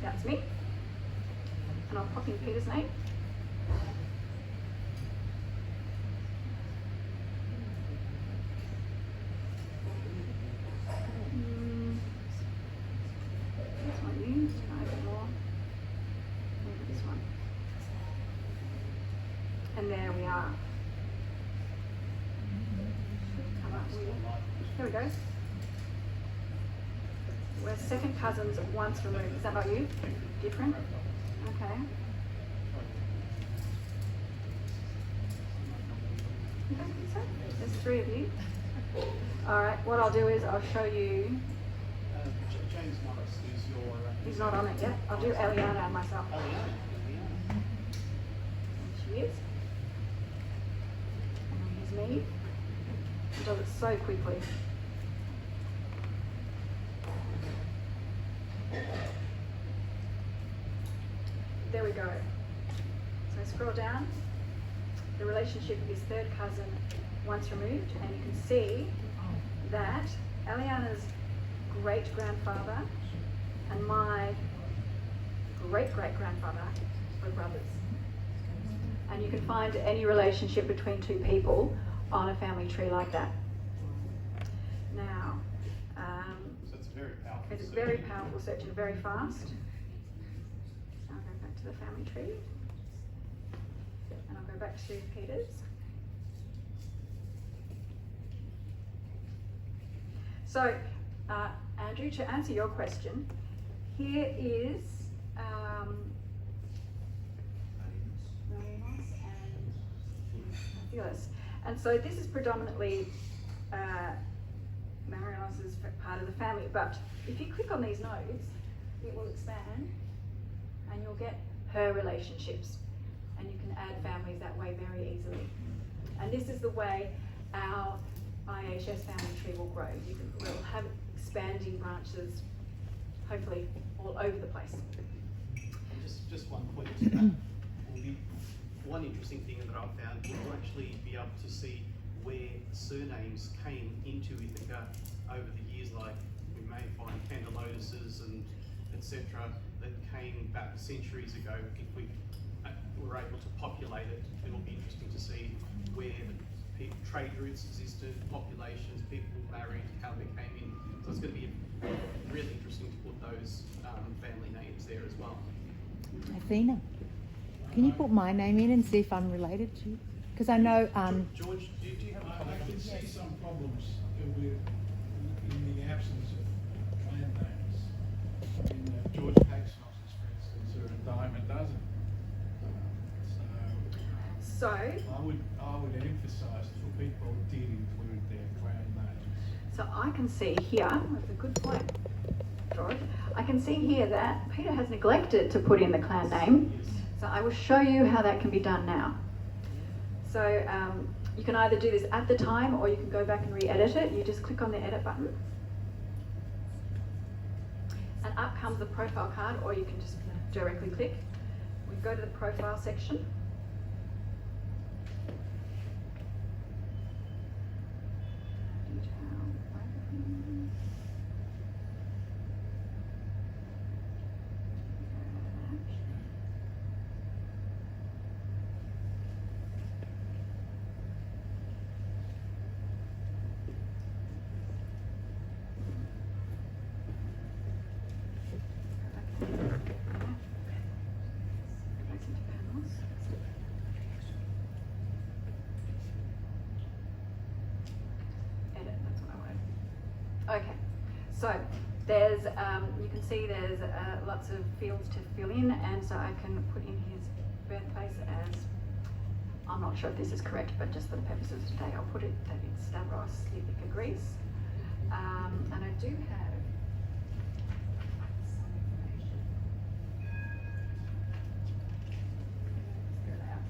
That's me. And I'll pop in Peter's name. This one used, a bit more. Maybe this one. And there we are. Come up with, there we go. We're second cousins once removed. Is that not you? Different? Okay. So there's three of you. Alright, what I'll do is I'll show you. James Morris is your... He's not on it yet. I'll do Eliana and myself. Eliana. She is. And here's me. He does it so quickly. There we go. So scroll down. The relationship is third cousin once removed, and you can see that Eliana's great grandfather and my great-great-grandfather were brothers. And you can find any relationship between two people on a family tree like that. Now, So it's very powerful. it's a very powerful search and very fast. I'll go back to the family tree. And I'll go back to Peter's. So, Andrew, to answer your question, here is Marinos and Phyllis. And so this is predominantly Marinos' part of the family, but if you click on these nodes, it will expand and you'll get her relationships, and you can add families that way very easily. And this is the way our IHS family tree will grow. We'll have expanding branches, hopefully all over the place. And just one point to that. One interesting thing that I've found, you'll actually be able to see where surnames came into Ithaca over the years. Like we may find Candalotuses and etc. that came back centuries ago. If we were able to populate it, it'll be interesting to see where the trade routes existed, populations, people married, how they came in. So it's going to be really interesting to put those family names there as well. Athena, can you put my name in and see if I'm related to you? Because I know. George, do you have a comment? I can see some problems in the absence of clan names. In George Paxos's, for instance, or a Diamond doesn't. So, I would emphasise for people who did include their clan names. so I can see here, that's a good point, George. I can see here that Peter has neglected to put in the clan name. So I will show you how that can be done now. So you can either do this at the time or you can go back and re-edit it. You just click on the edit button. And up comes the profile card, or you can just directly click. We go to the profile section. Okay, so there's, you can see there's lots of fields to fill in, and so I can put in his birthplace as, I'm not sure if this is correct, but just for the purposes of today, I'll put it that it's Stavros, Ithaca, Greece. And I do have some information. Here they are.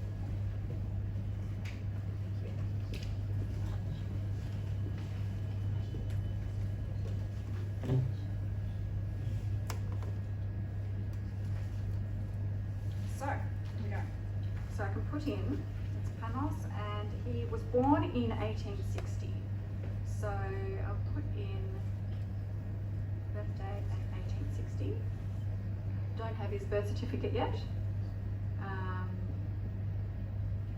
So, here we go. So I can put in, it's Panos, and he was born in 1860. So I'll put in birthday at 1860. Don't have his birth certificate yet.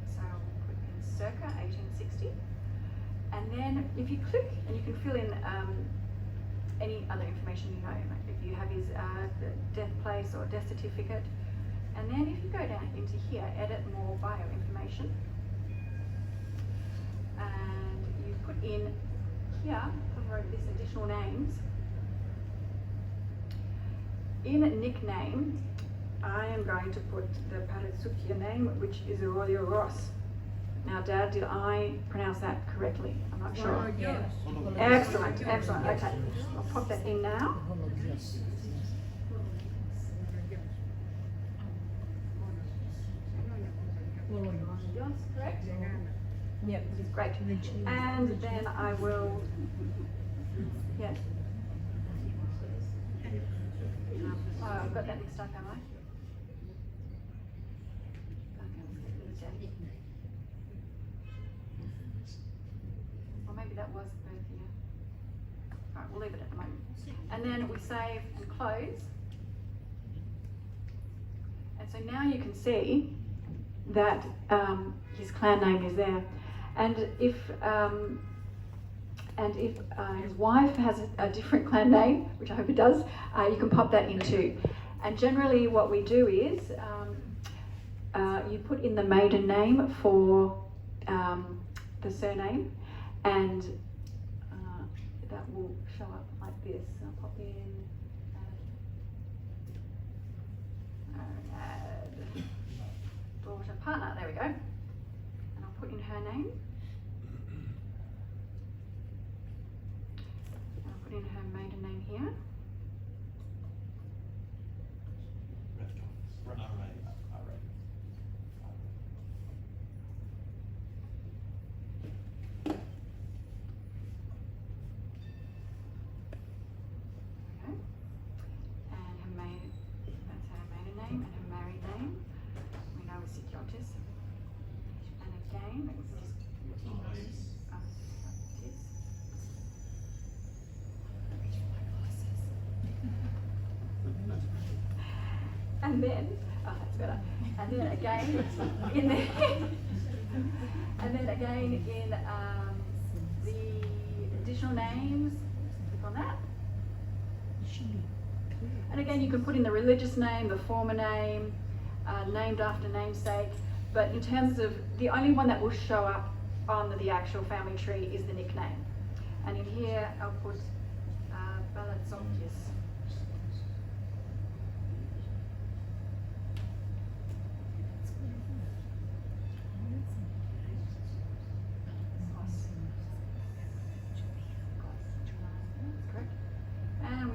So I'll put in circa 1860. And then if you click, and you can fill in any other information you know, like if you have his death place or death certificate. And then if you go down into here, edit more bio information, and you put in here, hover over this additional names. In nickname, I am going to put the Parasukia name, which is Aurelio Ross. Now, Dad, did I pronounce that correctly? I'm not sure. Yeah. Excellent, excellent. Okay, I'll pop that in now. Yes, correct? Yep, this is great. And then I will, yes. Oh, I've got that mixed up, am I? Or maybe that was birth year. Alright, we'll leave it at the moment. And then we save and close. And so now you can see that his clan name is there. And if his wife has a different clan name, which I hope it does, you can pop that in too. And generally what we do is you put in the maiden name for the surname, and that will show up like this. I'll pop in add daughter partner, there we go. And I'll put in her name. And I'll put in her maiden name here. And then, oh, that's better. And then again in the, and then again in the additional names, click on that. And again, you can put in the religious name, the former name, named after namesake. But in terms of the only one that will show up on the actual family tree is the nickname. And in here, I'll put Balatsokis.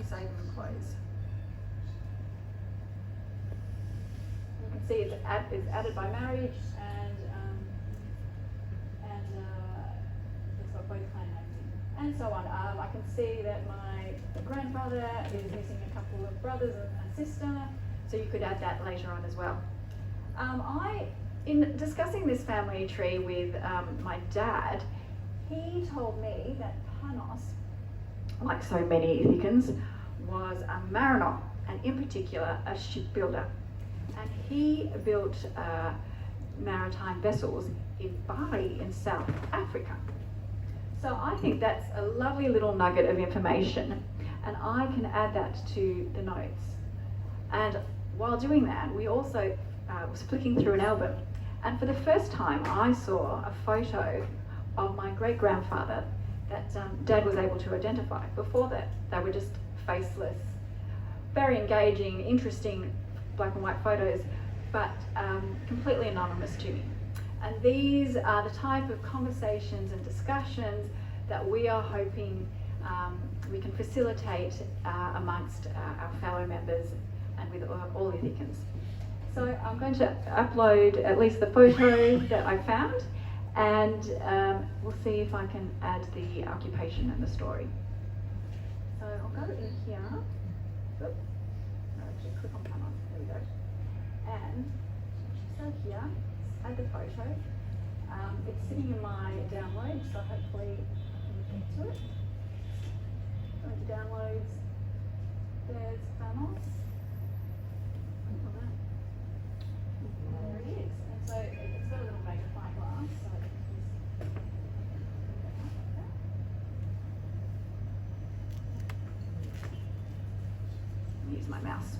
Save and close. You can see it's added by marriage, and it's got both clan names in, and so on. I can see that my grandfather is missing a couple of brothers and sister, so you could add that later on as well. In discussing this family tree with my dad, he told me that Panos, like so many Ithacans, was a mariner, and in particular a shipbuilder. And he built maritime vessels in Bali in South Africa. So I think that's a lovely little nugget of information, and I can add that to the notes. And while doing that, we also was flicking through an album, and for the first time I saw a photo of my great-grandfather that Dad was able to identify. Before that, they were just faceless, very engaging, interesting black and white photos, but completely anonymous to me. And these are the type of conversations and discussions that we are hoping we can facilitate amongst our fellow members and with all Ithacans. So I'm going to upload at least the photo that I found, and we'll see if I can add the occupation and the story. So I'll go in here. Oop. No, actually click on Connock. There we go. And so here, add the photo. It's sitting in my download, so hopefully I can get to it. Go into downloads. There's Panos. Click on that. There it is. And so it's got a little magnifying glass. So use my mouse.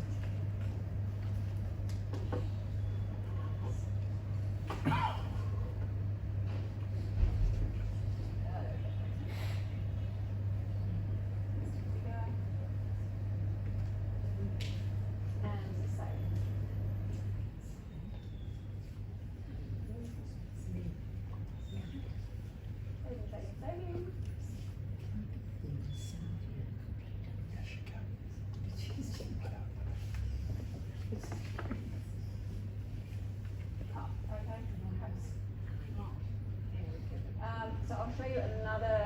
So I'll show you another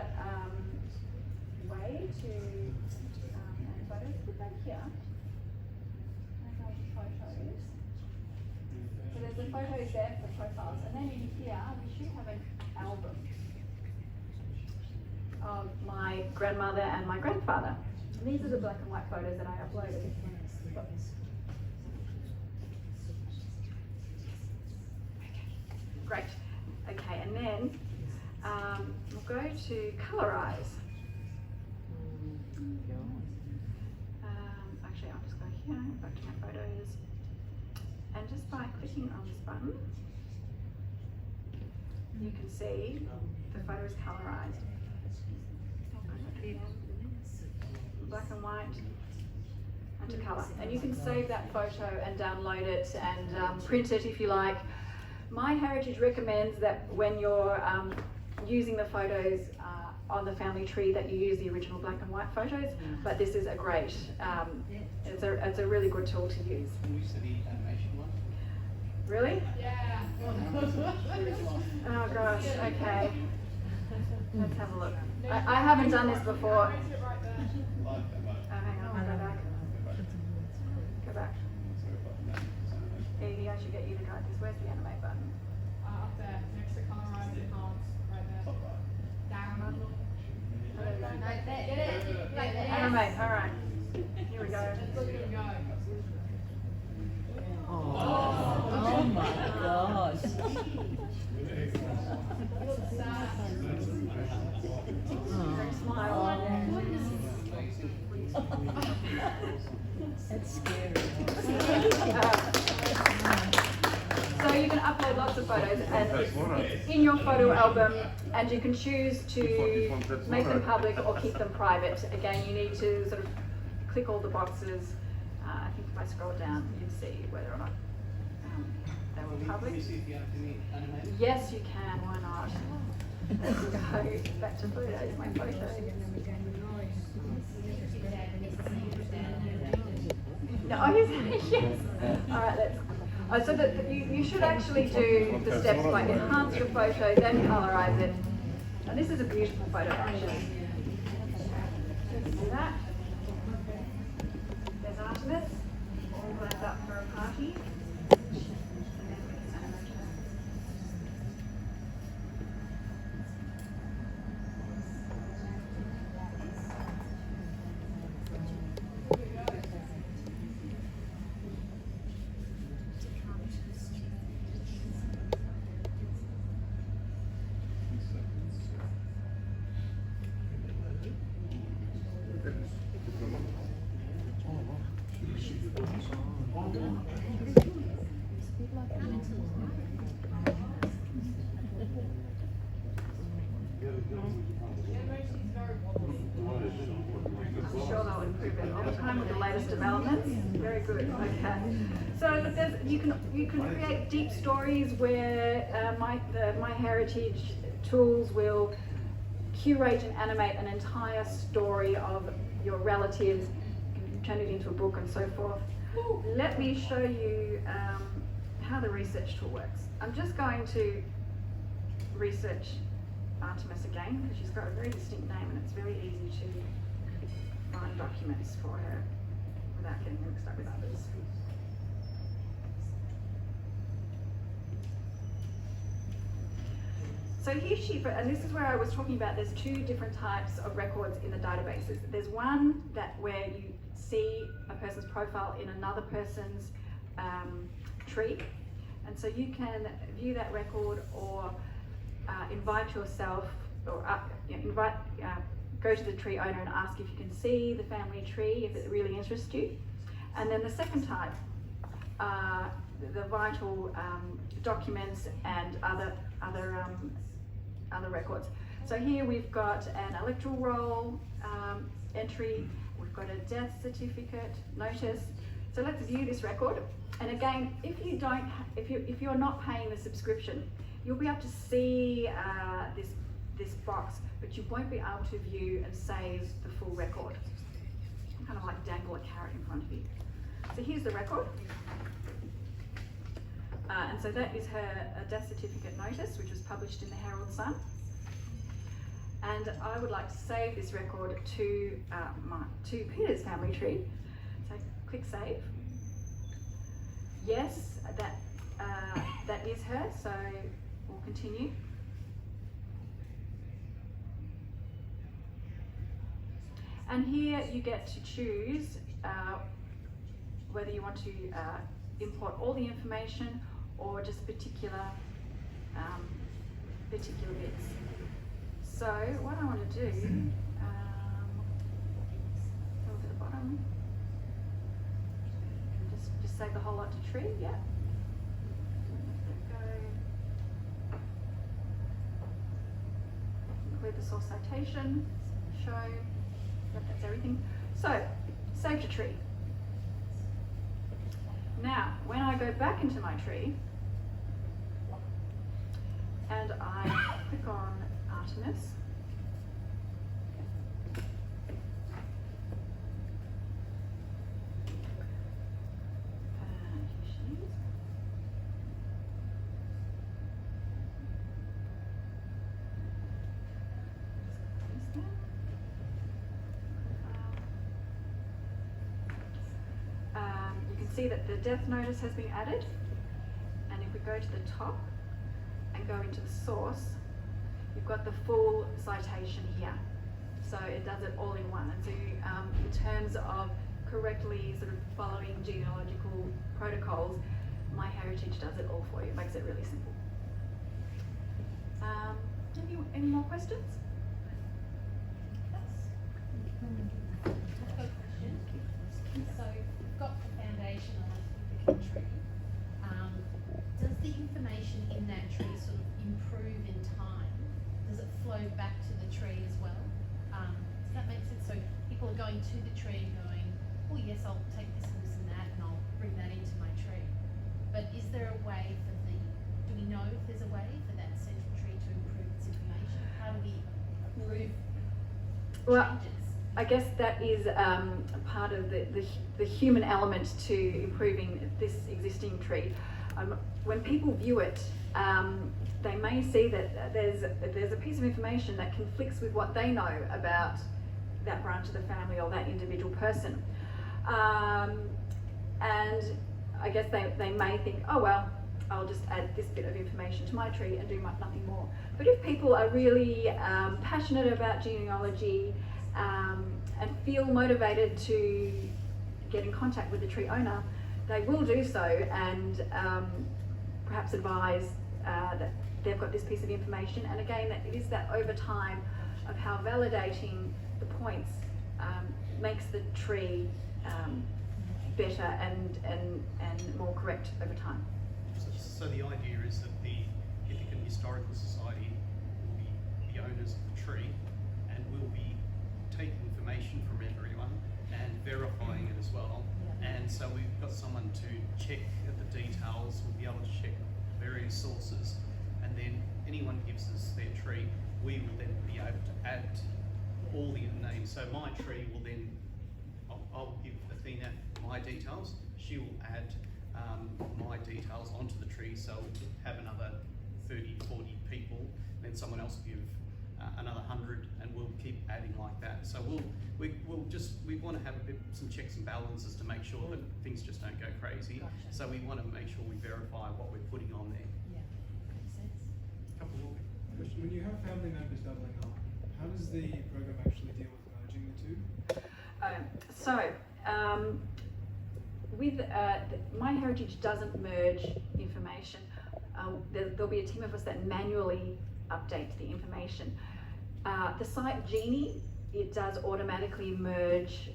way to add photos. Put that here. And go to photos. So there's the photos there for profiles, and then in here we should have an album of my grandmother and my grandfather. And these are the black and white photos that I uploaded. Great. Okay, and then we'll go to colorize. Actually, I'll just go here, back to my photos. And just by clicking on this button, you can see the photo is colorized. Black and white and to color. And you can save that photo and download it and print it if you like. MyHeritage recommends that when you're using the photos on the family tree that you use the original black and white photos, but this is a great, it's a really good tool to use. Can we see the animation one? Really? Yeah. Oh gosh, okay. Let's have a look. I haven't done this before. Hang on, go back. Go back. Edie, I should get you to guide this. Where's the animate button? Up there, next to colorize and enhance, right there. Down. Animate, alright. Here we go. Look at him go. Oh my gosh. Smile. That's scary. So you can upload lots of photos and it's in your photo album, and you can choose to make them public or keep them private. Again, you need to sort of click all the boxes. I think if I scroll down, you can see whether or not they were public. Can we see if you have any animated? Yes, you can. Why not? Let's go back to photos. My photo. No, yes. All right, let's. So that you should actually do the steps like enhance your photo, then colorize it. And this is a beautiful photo actually. Let's do that. There's Artemis, all lined up for a party. I'm sure they'll improve it all the time with the latest developments. Very good. Okay. So you can create deep stories where MyHeritage tools will curate and animate an entire story of your relatives, turn it into a book and so forth. Let me show you how the research tool works. I'm just going to research Artemis again because she's got a very distinct name and it's very easy to find documents for her without getting mixed up with others. So here and this is where I was talking about, there's two different types of records in the databases. There's one where you see a person's profile in another person's tree, and so you can view that record or invite yourself or go to the tree owner and ask if you can see the family tree if it really interests you. And then the second type are the vital documents and other records. So here we've got an electoral roll entry, we've got a death certificate notice. So let's view this record. And again, if you're not paying the subscription, you'll be able to see this box, but you won't be able to view and save the full record. Kind of like dangle a carrot in front of you. So here's the record. And so that is her death certificate notice, which was published in the Herald Sun. And I would like to save this record to Peter's family tree. So click save. Yes, that is her, so we'll continue. And here you get to choose whether you want to import all the information or just particular particular bits. So what I want to do, go to the bottom, just save the whole lot to tree, yeah. Let that go. Include the source citation, show, yep, that's everything. So, save to tree. Now, when I go back into my tree, and I click on Artemis, and here she is. You can see that the death notice has been added, and if we go to the top and go into the source, you've got the full citation here. So it does it all in one. And so you, in terms of correctly sort of following genealogical protocols, MyHeritage does it all for you. It makes it really simple. Any more questions? I've got a question. So we've got the foundation of the tree. Does the information in that tree sort of improve in time? Does it flow back to the tree as well? Does that make sense? So people are going to the tree and going, oh yes, I'll take this and this and that and I'll bring that into my tree. But is there a way for do we know if there's a way for that central tree to improve its information? How do we improve changes? I guess that is part of the human element to improving this existing tree. When people view it, they may see that there's a piece of information that conflicts with what they know about that branch of the family or that individual person. And I guess they may think, oh well, I'll just add this bit of information to my tree and do nothing more. But if people are really passionate about genealogy and feel motivated to get in contact with the tree owner, they will do so and perhaps advise that they've got this piece of information. And again, that it is that over time of how validating the points makes the tree better and more correct over time. So the idea is that the Ithacan Historical Society will be the owners of the tree and will be taking information from everyone and verifying it as well. And so we've got someone to check at the details, we'll be able to check various sources, and then anyone gives us their tree, we will then be able to add all the names. So my tree will then, I'll give Athena my details, she will add my details onto the tree, so we'll have another 30, 40 people, then someone else will give another 100, and we'll keep adding like that. So we want to have some checks and balances to make sure that things just don't go crazy. Gotcha. So we want to make sure we verify what we're putting on there. Yeah, makes sense. Couple more questions. When you have family members doubling up, how does the program actually deal with merging the two? With MyHeritage doesn't merge information. There'll be a team of us that manually update the information. The site Genie, it does automatically merge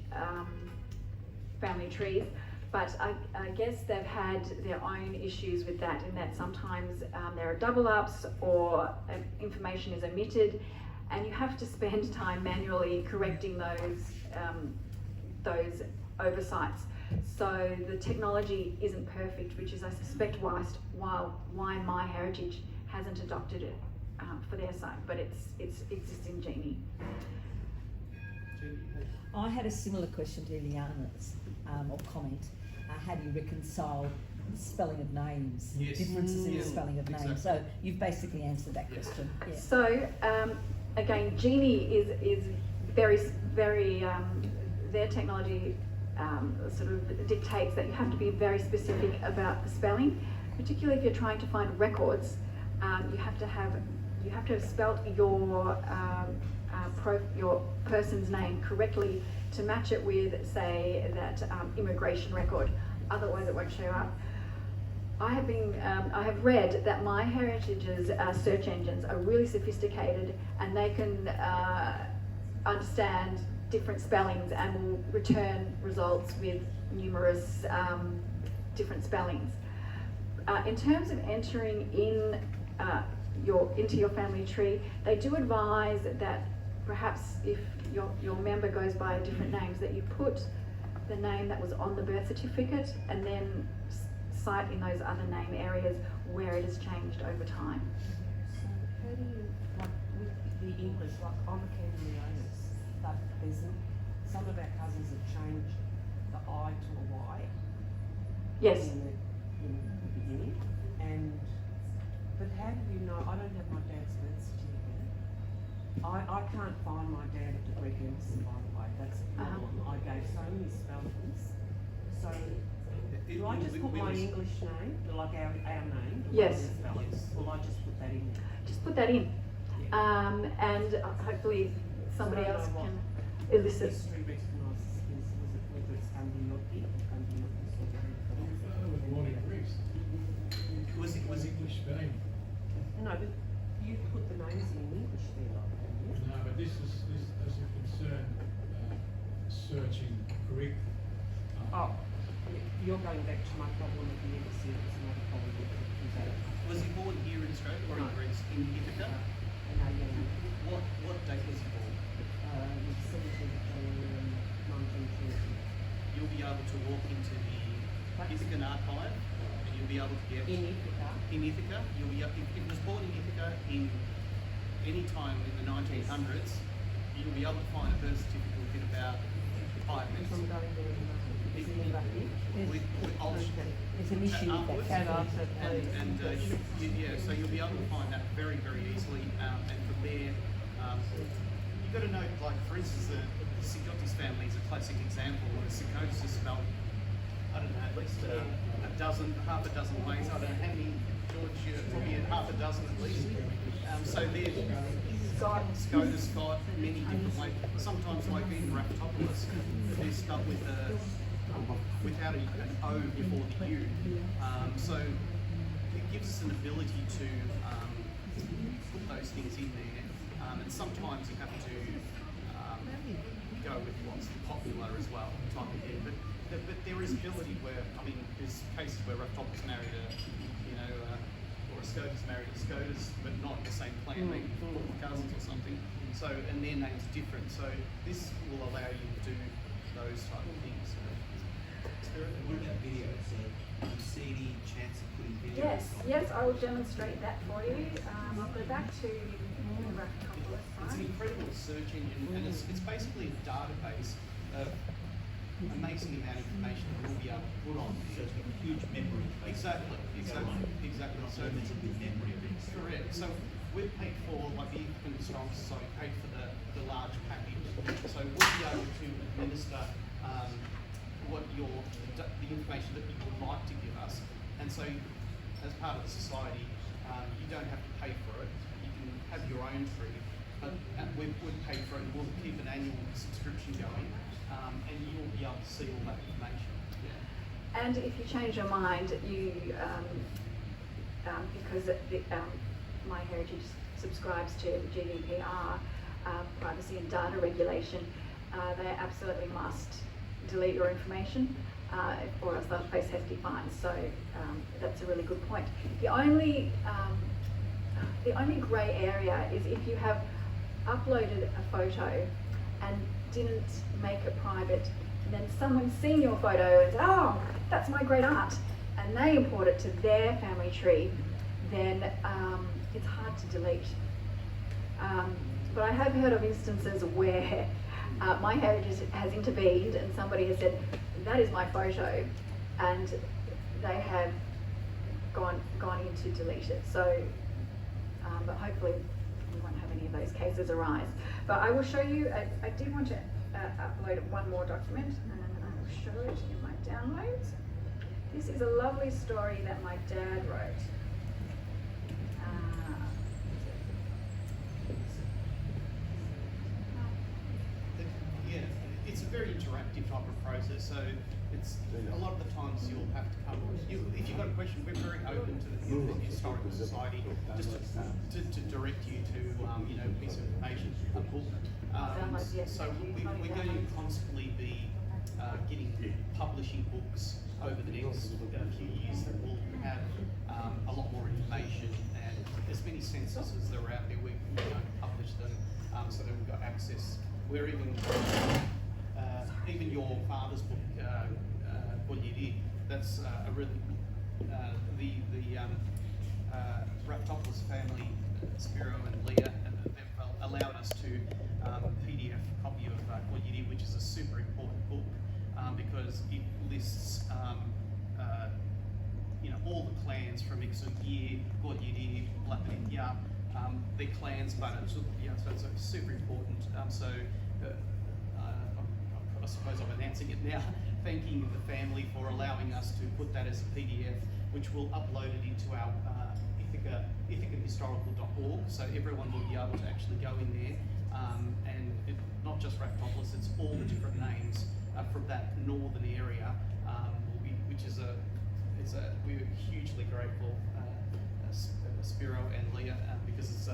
family trees, but I guess they've had their own issues with that, in that sometimes there are double ups or information is omitted, and you have to spend time manually correcting those oversights. So the technology isn't perfect, which is, I suspect, why MyHeritage hasn't adopted it for their site, but it exists in Genie. I had a similar question to Liana's, or comment. How do you reconcile the spelling of names, differences in the spelling of names? So you've basically answered that question. Yeah. So again, Genie is very their technology sort of dictates that you have to be very specific about the spelling, particularly if you're trying to find records. You have to have spelt your person's name correctly to match it with, say, that immigration record. Otherwise, it won't show up. I have read that MyHeritage's search engines are really sophisticated, and they can understand different spellings and will return results with numerous different spellings. In terms of entering into your family tree, they do advise that perhaps if your member goes by different names, that you put the name that was on the birth certificate and then cite in those other name areas where it has changed over time. So how do you, like with the English, like I'm a Canadianus, but some of our cousins have changed the I to a Y. Yes. In the beginning, but how do you know? I don't have my dad's birth certificate. I can't find my dad at the Greek Embassy, by the way. That's the problem. I gave so many spellings. So do I just put my English name, like our name? Yes. Will I just put that in there? Just put that in, and hopefully somebody else can elicit. History recognises whether it's Kandinoki or Kandinoki or Was English spelling? No, but you put the names in English there, like that, yeah? No, but this doesn't concern searching Greek. You're going back to my problem with the embassy. It's not a problem with that. Was he born here in Australia or in Greece? In Ithaca? What date was he born? The 17th of January 1920. You'll be able to walk into the Ithacan archive and you'll be able to get... In Ithaca? In Ithaca. You'll be, if he was born in Ithaca in any time in the 1900s, you'll be able to find a birth certificate within about 5 minutes. I'm going there in There's an issue with that. So you'll be able to find that very, very easily, and from there, you've got to know, like for instance, the Sigotis family is a classic example. The Sigotis is spelled, I don't know, at least half a dozen ways. I don't know how many, George, probably half a dozen at least. So Scotus got many different ways. Sometimes, like in Raftopoulos, they're spelled without an O before the U. So it gives us an ability to put those things in there. And sometimes you have to go with what's popular as well, type of thing. But there is ability where, I mean, there's cases where Raftopoulos married or a Scotus married a Scotus, but not the same clan, maybe four cousins or something. So, and their names are different. So this will allow you to do those type of things. What about video? So do you see any chance of putting video? Yes, I will demonstrate that for you. I'll go back to Raftopoulos. It's an incredible search engine, and it's basically a database of amazing amount of information that we'll be able to put on there. So it's got a huge memory. Exactly. So it's a good memory of it. Correct. So we've paid for, like the Ithacan Historical Society paid for the large package. So we'll be able to administer what the information that you would like to give us. And so as part of the society, you don't have to pay for it. You can have your own tree. But we've paid for it, and we'll keep an annual subscription going, and you'll be able to see all that information. And if you change your mind, you because MyHeritage subscribes to GDPR, privacy and data regulation, they absolutely must delete your information, or else they'll face hefty fines. So that's a really good point. The only grey area is if you have uploaded a photo and didn't make it private, and then someone's seen your photo and said, "Oh, that's my great aunt," and they import it to their family tree, then it's hard to delete. But I have heard of instances where MyHeritage has intervened and somebody has said, "That is my photo," and they have gone in to delete it. So, but hopefully we won't have any of those cases arise. But I will show you, I did want to upload one more document, and I will show it in my downloads. This is a lovely story that my dad wrote. Yeah, it's a very interactive type of process. So it's a lot of the times you'll have to come. If you've got a question, we're very open to the Historical Society just to direct you to a piece of information, a book. So we're going to constantly be getting publishing books over the next few years that will have a lot more information, and as many censuses that are out there, we're going to publish them so that we've got access. We're even your father's book, Bolyidi, that's a really the Raptopoulos family, Spiro and Leah, and they've allowed us to PDF copy of Bolyidi, which is a super important book because it lists all the clans from Ixugir, Bolyidi, Blackadinja, their clans, but so it's super important. I suppose I'm announcing it now, thanking the family for allowing us to put that as a PDF, which will upload it into our ithacanhistorical.org, so everyone will be able to actually go in there, and not just Raptopoulos, it's all the different names from that northern area, we're hugely grateful, Spiro and Leah, because it's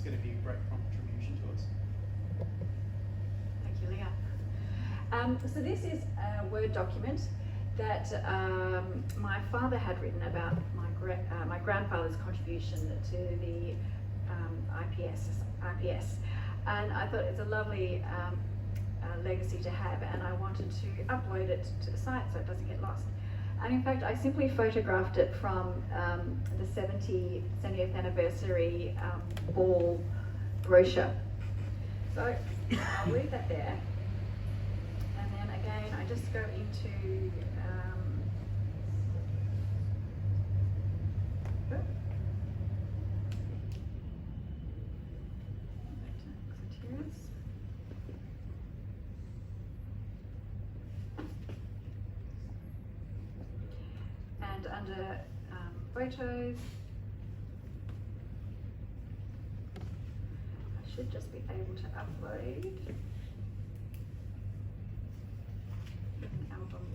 going to be a great contribution to us. Thank you, Leah. So this is a Word document that my father had written about my grandfather's contribution to the IPS, and I thought it's a lovely legacy to have, and I wanted to upload it to the site so it doesn't get lost. And in fact, I simply photographed it from the 70th anniversary ball brochure. So I'll leave that there. And then again, I just go into and under photos, I should just be able to upload an album.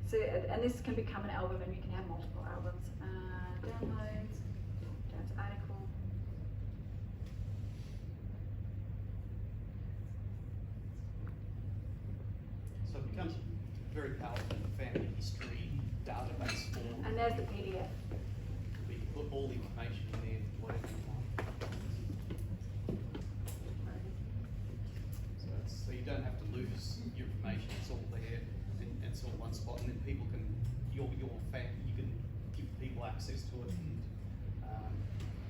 So, and this can become an album, and you can have multiple albums. Downloads, down to article. So it becomes a very powerful family history database for. And there's the PDF. We put all the information in there, whatever you want. So you don't have to lose your information; it's all there, and it's all one spot, and then people can you can give people access to it.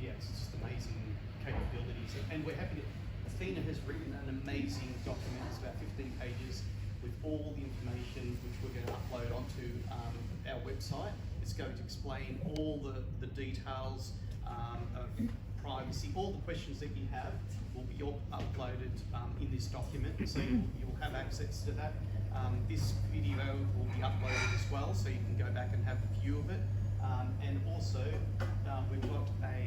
And it's just amazing capabilities, and we're happy to. Athena has written an amazing document. It's about 15 pages. With all the information which we're going to upload onto our website. It's going to explain all the details of privacy. All the questions that you have will be all uploaded in this document, so you'll have access to that. This video will be uploaded as well, so you can go back and have a view of it. And also, we've got a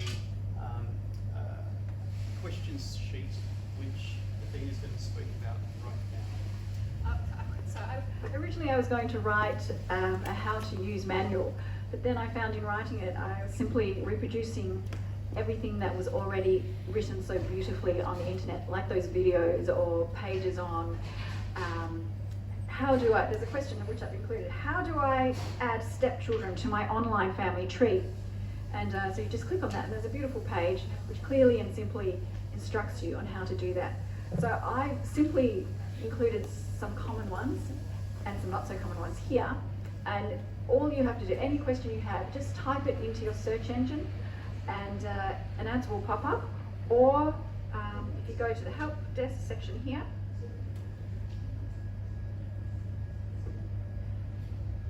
questions sheet, which Athena's going to speak about right now. So originally I was going to write a how to use manual, but then I found in writing it, I was simply reproducing everything that was already written so beautifully on the internet, like those videos or pages on there's a question which I've included, how do I add stepchildren to my online family tree? And so you just click on that, and there's a beautiful page which clearly and simply instructs you on how to do that. So I simply included some common ones and some not so common ones here, and all you have to do, any question you have, just type it into your search engine and an answer will pop up, or if you go to the help desk section here,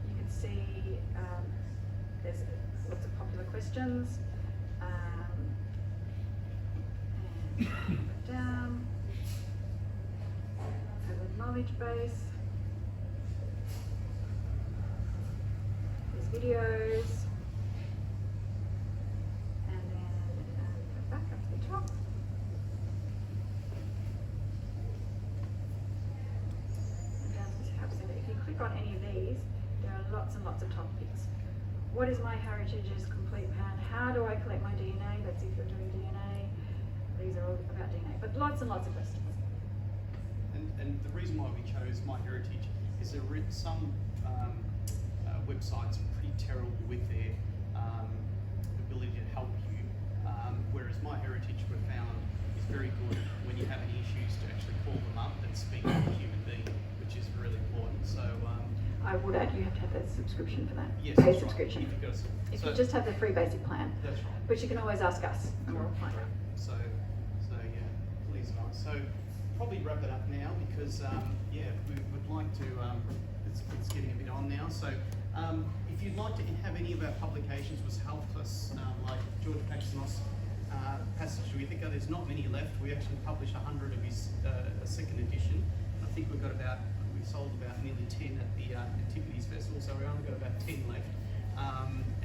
you can see there's lots of popular questions, and go down. Knowledge base, there's videos, and then go back up to the top. got any of these, there are lots and lots of topics. What is my heritage's complete plan? How do I collect my DNA? That's if you're doing DNA. These are all about DNA, but lots and lots of questions. And the reason why we chose MyHeritage is there are some websites are pretty terrible with their ability to help you, whereas MyHeritage we've found is very good when you have any issues to actually call them up and speak to a human being, which is really important. So I would add you have to have that subscription for that. yes, Paid that's subscription. Right. If you just have the free basic plan. That's right. But you can always ask us and we'll find out. So yeah, please nice. So probably wrap it up now because yeah, we would like to. It's getting a bit on now. So if you'd like to have any of our publications was help us, like George Paxsonos' Passage to Ithaca, there's not many left. We actually published 100 of his second edition. I think we sold about nearly 10 at the Antiquities Festival, so we only got about 10 left.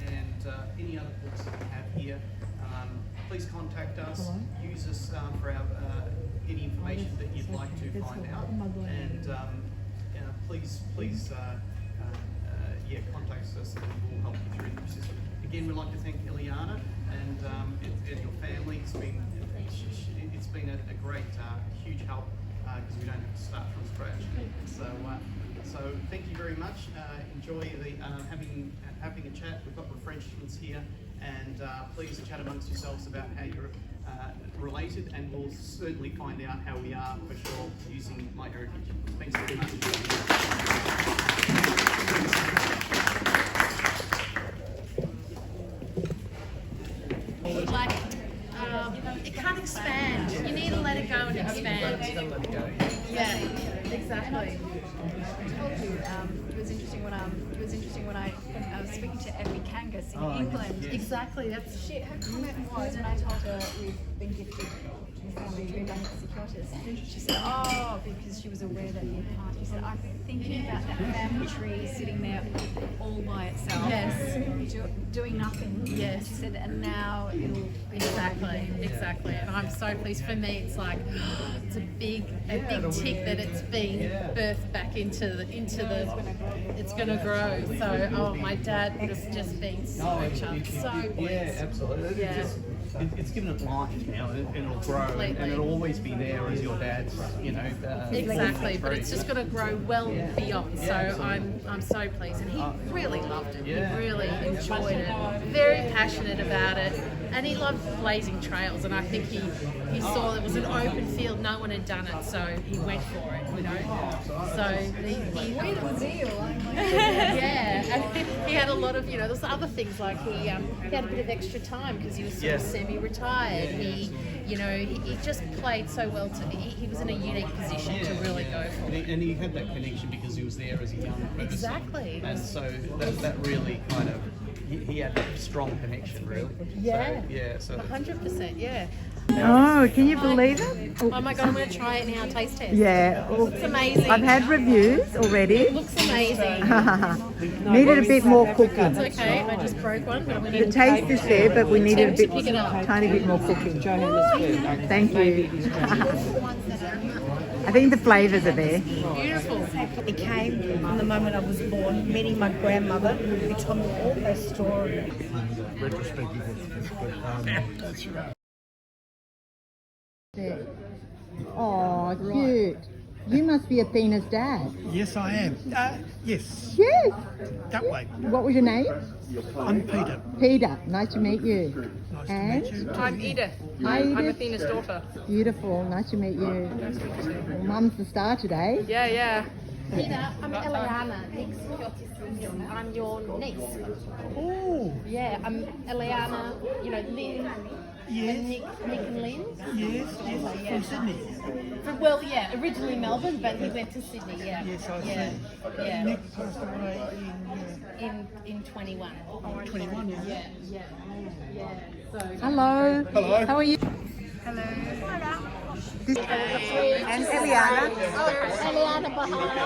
And any other books that we have here, please contact us. Use us for our any information that you'd like to find out. And please, yeah, contact us and we'll help you through the system. Again, we'd like to thank Eliana and your family. It's been a great, huge help because we don't have to start from scratch. So thank you very much. Enjoy the having a chat. We've got refreshments here, and please chat amongst yourselves about how you're related, and we'll certainly find out how we are for sure using MyHeritage. Thanks very much. Like, it can't expand. You need to let it go and expand. Yeah, exactly. I told you it was interesting when I was speaking to Emily Kangas in England. Exactly. That's Her comment was, when I told her we've been gifted the family tree by Securitas, she said, oh, because she was aware that he had passed. She said, I've been thinking about that family tree sitting there all by itself. Yes. Doing nothing. Yes. She said, and now it'll Exactly. And I'm so pleased. For me, it's like it's a big tick that it's been birthed back into the. It's going to grow. So, oh, my dad would have just been so chuffed, so pleased. Yeah, absolutely. Yeah. It's given it life now, and it'll grow, and it'll always be there as your dad's, exactly, but it's just going to grow well beyond. So I'm so pleased, and he really loved it. Yeah. He really enjoyed it. Very passionate about it, and he loved blazing trails. And I think he saw it was an open field, no one had done it, so he went for it. So he yeah, and he had a lot of there's other things like he had a bit of extra time because he was sort of semi-retired. He just played so well. He was in a unique position to really go for it. And he had that connection because he was there as a young person. Exactly. And so that really kind of he had that strong connection, really. Yeah. So 100%. Yeah. Oh, can you believe it? Oh my God, I'm going to try it now, taste test. Yeah. It looks amazing. I've had reviews already. It looks amazing. Needed a bit more cooking. It's okay, I just broke one. But I'm going to The taste is there, but we needed a bit, pick it up. tiny bit more cooking. Thank you. I think the flavours are there. Beautiful. It came from the moment I was born, meeting my grandmother, who told me all her story. Oh, cute. You must be Athena's dad. Yes, I am. Yes. Yes. That way. What was your name? I'm Peter. Peter. Nice to meet you. Nice And? to meet you. I'm Edith. Hi, Edith. I'm Athena's daughter. Beautiful. Nice to meet you. Well, Mum's the star today. Yeah. Peter, I'm Eliana, Nick's I'm your niece. Oh. Yeah, I'm Eliana, Lynn. Yes. Nick and Lynn. Yes. From Sydney. Well, yeah, originally Melbourne, but he went to Sydney. Yeah. Yes, I see. Yeah. Nick passed away In 21. 21. Yeah. So. Hello. Hello. How are you? Hello. And Eliana. Eliana behind.